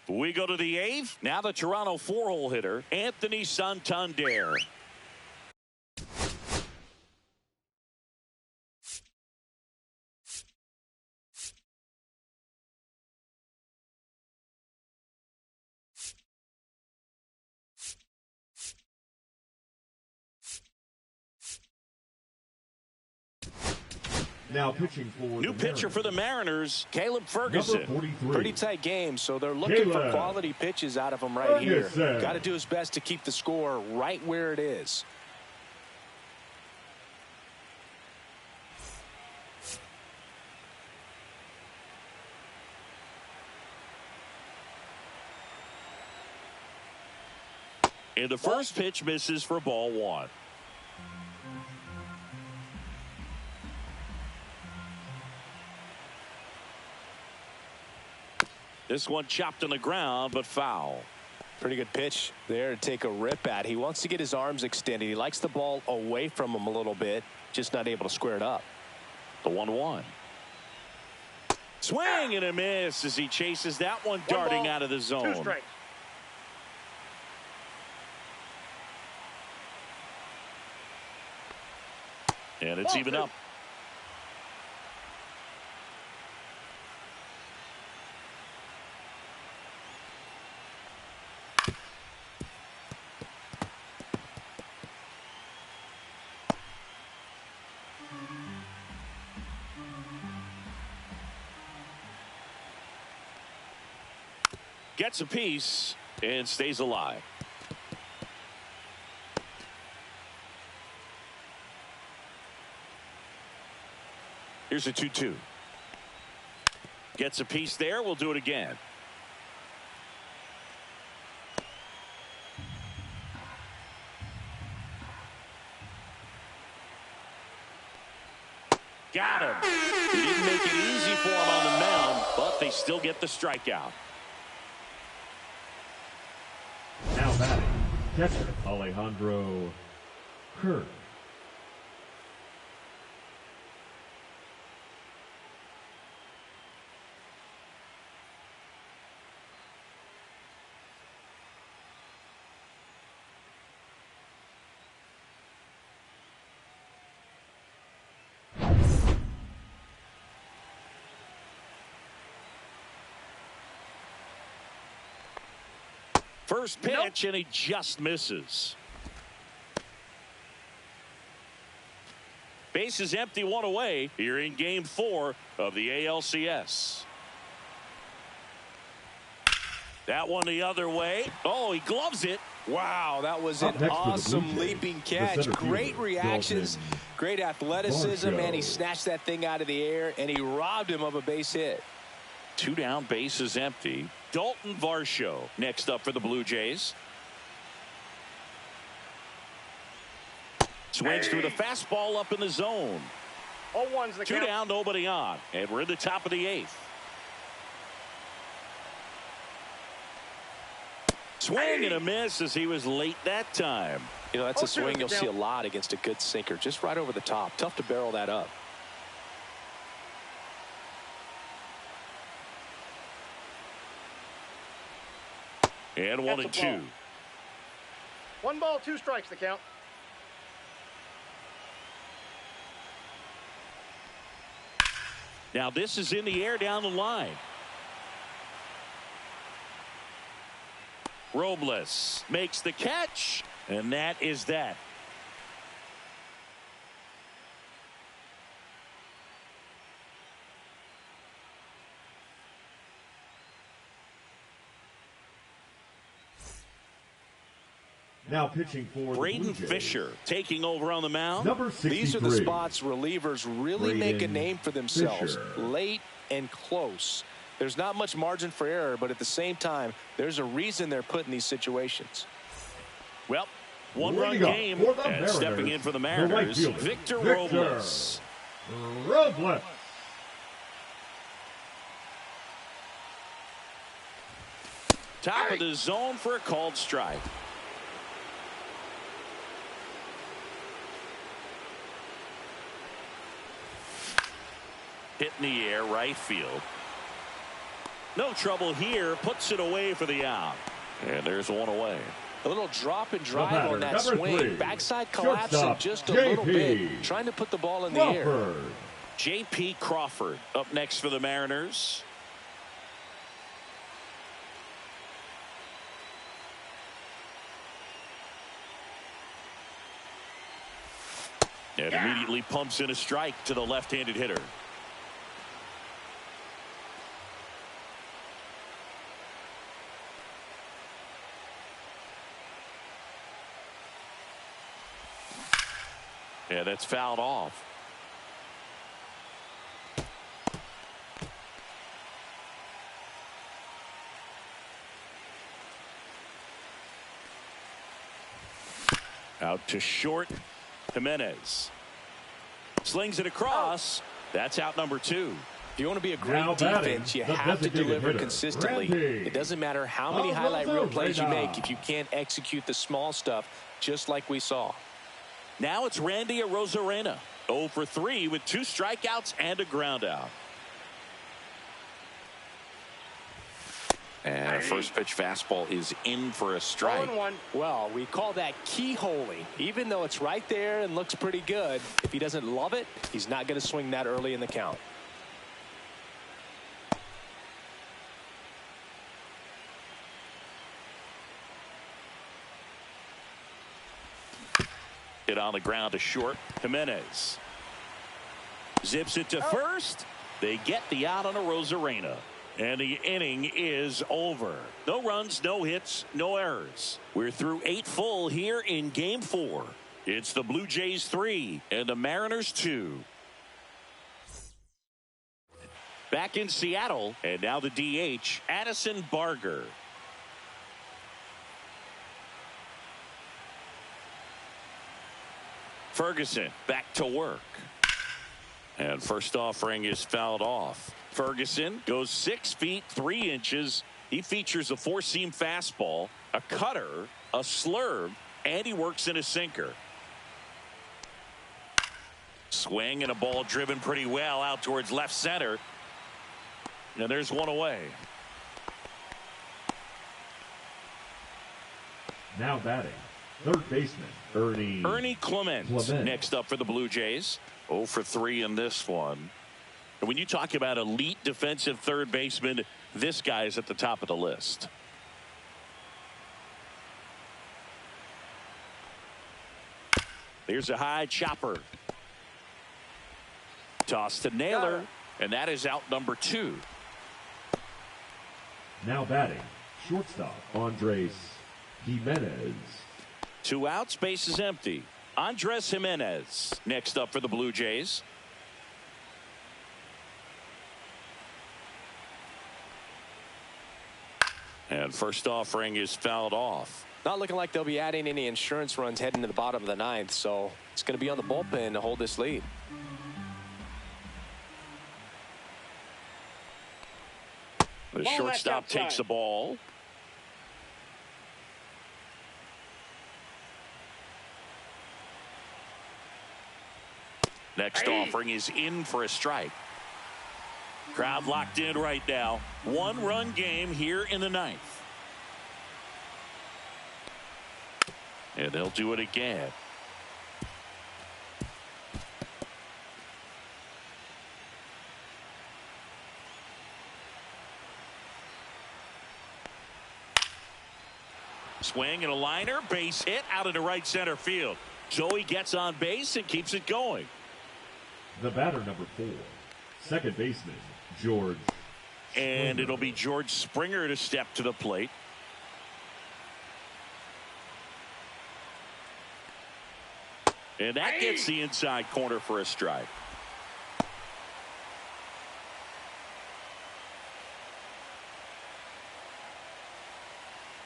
We go to the 8th. Now the Toronto 4-hole hitter, Anthony Santander. Now pitching for New pitcher for the Mariners, Caleb number Ferguson. 43. Pretty tight game, so they're looking for quality pitches out of him right here. Ferguson. Got to do his best to keep the score right where it is. And the first pitch misses for ball 1. This one chopped on the ground, but foul. Pretty good pitch there to take a rip at. He wants to get his arms extended. He likes the ball away from him a little bit, just not able to square it up. The 1-1. Swing and a miss as he chases that one darting ball, out of the 2 zone. strikes. And it's even up. Gets a piece and stays alive. Here's a 2-2. Gets a piece there. We'll do it again. Got him. He didn't make it easy for him on the mound, but they still get the strikeout. Now batting, Catcher, Alejandro Kirk. First pitch, and he just misses. Base is empty, one away here in Game 4 of the ALCS. That one the other way. Oh, he gloves it. Wow, that was an awesome leaping catch. Great reactions, great athleticism, and he snatched that thing out of the air, and he robbed him of a base hit. 2 down, base is empty. Dalton Varsho next up for the Blue Jays. Swings through the fastball up in the zone. 0-1's the 2 count. down, nobody on. And we're in the top of the 8th. Swing and a miss as he was late that time. You know, that's a swing you'll see a lot against a good sinker. Just right over the top. Tough to barrel that up. And 1-2. 1 ball, 2 strikes the count. Now this is in the air down the line. Robles makes the catch, and that is that. Now pitching for Braden Fisher taking over on the mound. Number 63. These are the spots relievers really make a name for themselves. Fisher. Late and close. There's not much margin for error, but at the same time, there's a reason they're put in these situations. Well, one-run game, and stepping in for the Mariners, Victor Robles. Robles. Top of the zone for a called strike. Hit in the air, right field. No trouble here, puts it away for the out. And there's one away. A little drop and drive on that swing. 3. Backside collapsing Shortstop, just a JP. little bit. Trying to put the ball in the air. J.P. Crawford up next for the Mariners. And immediately pumps in a strike to the left-handed hitter. Yeah, that's fouled off. Out to short. Jimenez slings it across. That's out number 2. If you want to be a great defense, you have to deliver consistently. It doesn't matter how many highlight reel plays you make if you can't execute the small stuff, just like we saw. Now it's Randy Arozarena, 0 for 3 with 2 strikeouts and a ground out. And a first pitch fastball is in for a strike. 0-1. Well, we call that keyholing. Even though it's right there and looks pretty good, if he doesn't love it, he's not going to swing that early in the count. Hit on the ground to short. Jimenez zips it to first. They get the out on Arozarena. And the inning is over. No runs, no hits, no errors. We're through 8 full here in Game 4. It's the Blue Jays 3 and the Mariners 2. Back in Seattle, and now the DH, Addison Barger. Ferguson back to work. And first offering is fouled off. Ferguson goes 6 feet 3 inches. He features a 4-seam fastball, a cutter, a slurve, and he works in a sinker. Swing and a ball driven pretty well out towards left center. And there's one away. Now batting, third baseman, Ernie Clement. Next up for the Blue Jays. 0 for 3 in this one. And when you talk about elite defensive third baseman, this guy is at the top of the list. There's a high chopper. Toss to Naylor, and that is out number 2. Now batting, shortstop, Andres Jimenez. 2 outs, base is empty. Andres Jimenez next up for the Blue Jays. And first offering is fouled off. Not looking like they'll be adding any insurance runs heading to the bottom of the 9th, so it's going to be on the bullpen to hold this lead. The shortstop takes the ball. Next offering is in for a strike. Crowd locked in right now. 1-run game here in the 9th. And they'll do it again. Swing and a liner, base hit out into right center field. Joey gets on base and keeps it going. The batter, number 4, second baseman, George And Springer. it'll be George Springer to step to the plate. And that gets the inside corner for a strike.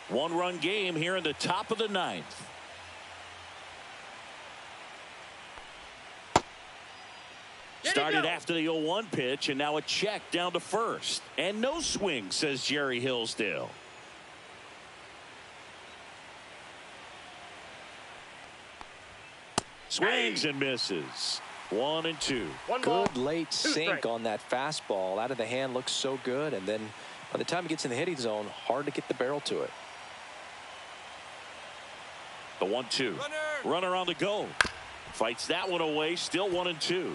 One-run game here in the top of the 9th. Started after the 0-1 pitch, and now a check down to first. And no swing, says Jerry Hillsdale. Swings and misses. 1 and 2. Good late sink on that fastball. Out of the hand, looks so good. And then by the time it gets in the hitting zone, hard to get the barrel to it. The 1-2. Runner on the go. Fights that one away. Still 1 and 2.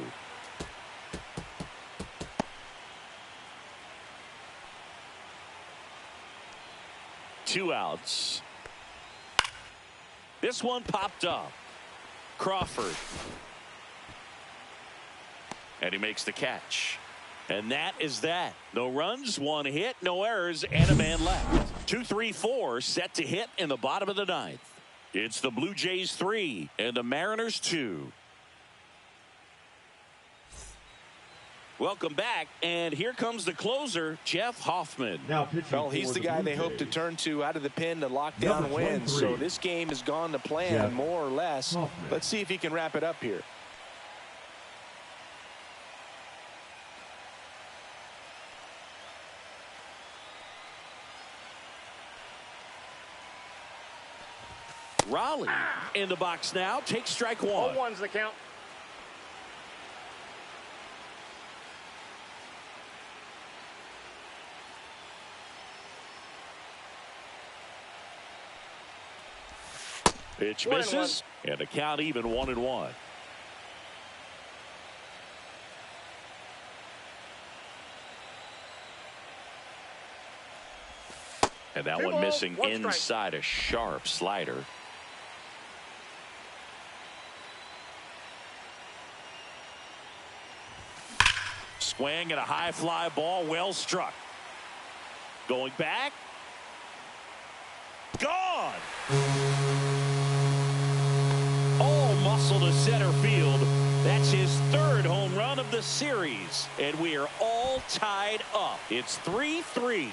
Two outs. This one popped up. Crawford. And he makes the catch. And that is that. No runs, 1 hit, no errors, and a man left. 2-3-4 set to hit in the bottom of the 9th. It's the Blue Jays 3 and the Mariners 2. Welcome back, and here comes the closer, Jeff Hoffman. Now pitching. Well, he's the guy they hope to turn to out of the pen to lock down wins. So this game has gone to plan, more or less. Hoffman. Let's see if he can wrap it up here. Raleigh in the box now. Takes strike 1. 0-1's the count. Pitch misses, and the count even 1-1. And that one missing inside a sharp slider. Swing and a high fly ball, well struck. Going back. Gone. All muscle to center field. That's his 3rd home run of the series. And we are all tied up. It's 3-3.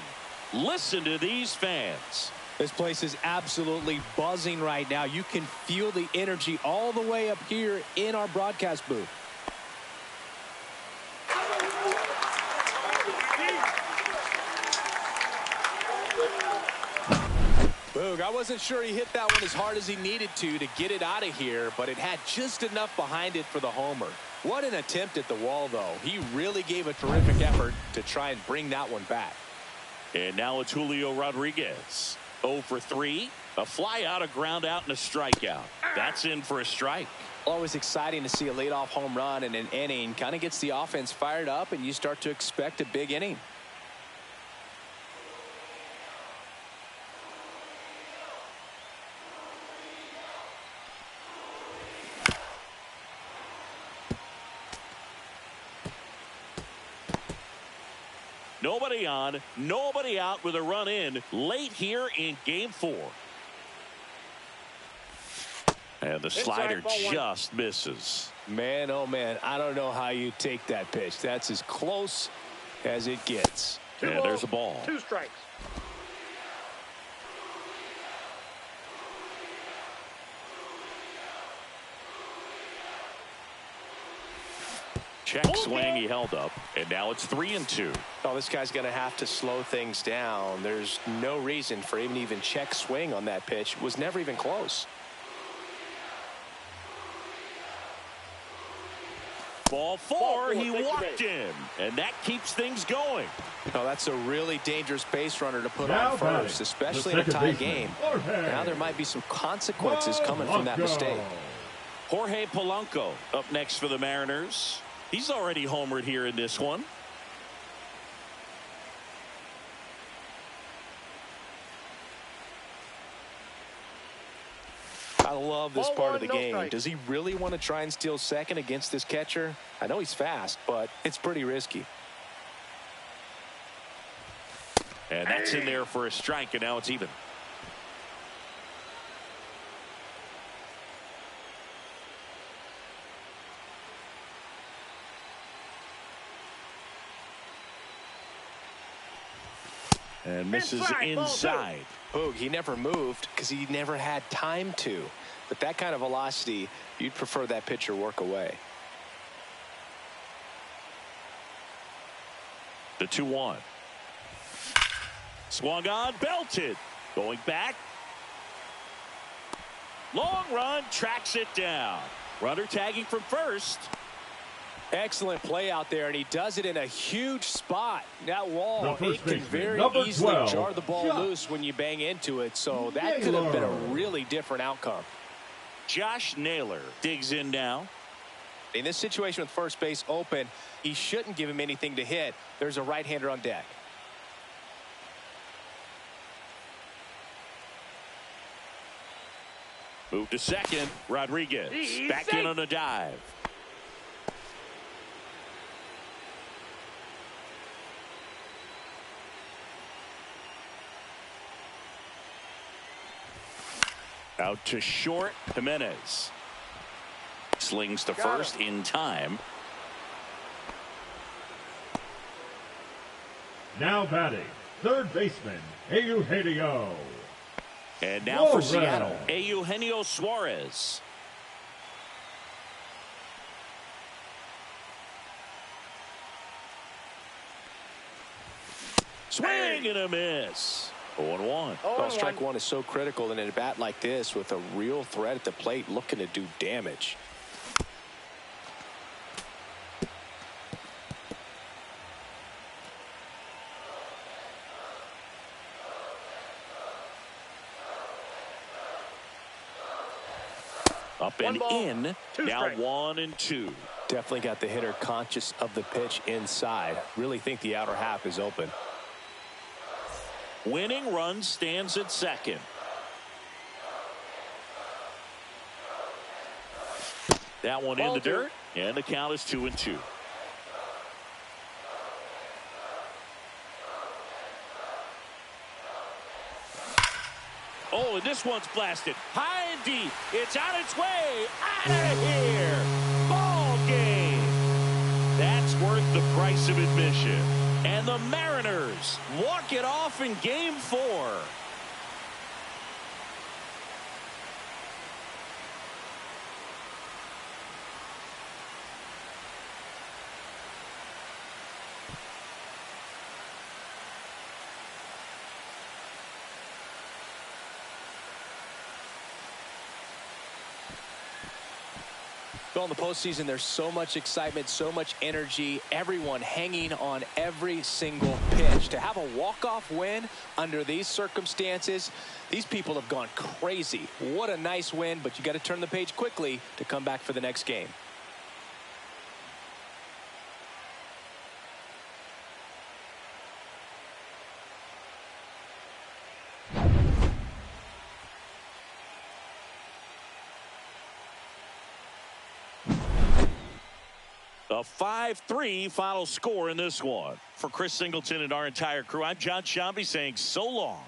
Listen to these fans. This place is absolutely buzzing right now. You can feel the energy all the way up here in our broadcast booth. Boog, I wasn't sure he hit that one as hard as he needed to get it out of here, but it had just enough behind it for the homer. What an attempt at the wall, though. He really gave a terrific effort to try and bring that one back. And now it's Julio Rodriguez. 0 for 3. A fly out, a ground out, and a strikeout. That's in for a strike. Always exciting to see a leadoff home run in an inning. Kind of gets the offense fired up, and you start to expect a big inning. Nobody on, nobody out with a run in late here in game 4. And the slider just misses. Man, oh man, I don't know how you take that pitch. That's as close as it gets. And there's a ball. 2 strikes. Check swing, he held up, and now it's 3-2. Oh, this guy's going to have to slow things down. There's no reason for him to even check swing on that pitch. It was never even close. Ball 4, he walked him, and that keeps things going. Oh, that's a really dangerous base runner to put on first, especially in a tie game. Now there might be some consequences coming from that mistake. Jorge Polanco up next for the Mariners. He's already homered here in this one. I love this part of the game. Does he really want to try and steal second against this catcher? I know he's fast, but it's pretty risky. And that's in there for a strike, and now it's even. And misses inside. Boog, he never moved because he never had time to. But that kind of velocity, you'd prefer that pitcher work away. The 2-1. Swung on, belted. Going back. Long run, tracks it down. Runner tagging from first. Excellent play out there, and he does it in a huge spot. That wall, it can very easily jar the ball loose when you bang into it, so that could have been a really different outcome. Josh Naylor digs in now. In this situation with first base open, he shouldn't give him anything to hit. There's a right-hander on deck. Move to second. Rodriguez back in on a dive. Out to short. Jimenez slings to first in time. Now batting, third baseman, Eugenio. And now for Seattle, Eugenio Suarez. Swing and a miss. 0-1. Well, strike one is so critical in a bat like this with a real threat at the plate looking to do damage. Up and in. Now 1-2. Definitely got the hitter conscious of the pitch inside. Really think the outer half is open. Winning run stands at second. That one in the dirt, and the count is 2-2. Oh, and this one's blasted high and deep. It's on its way out of here. Ball game. That's worth the price of admission. And the Mariners walk it off in game 4. Well, in the postseason, there's so much excitement, so much energy, everyone hanging on every single pitch. To have a walk-off win under these circumstances, these people have gone crazy. What a nice win, but you got to turn the page quickly to come back for the next game. A 5-3 final score in this one. For Chris Singleton and our entire crew, I'm John Shambi saying so long.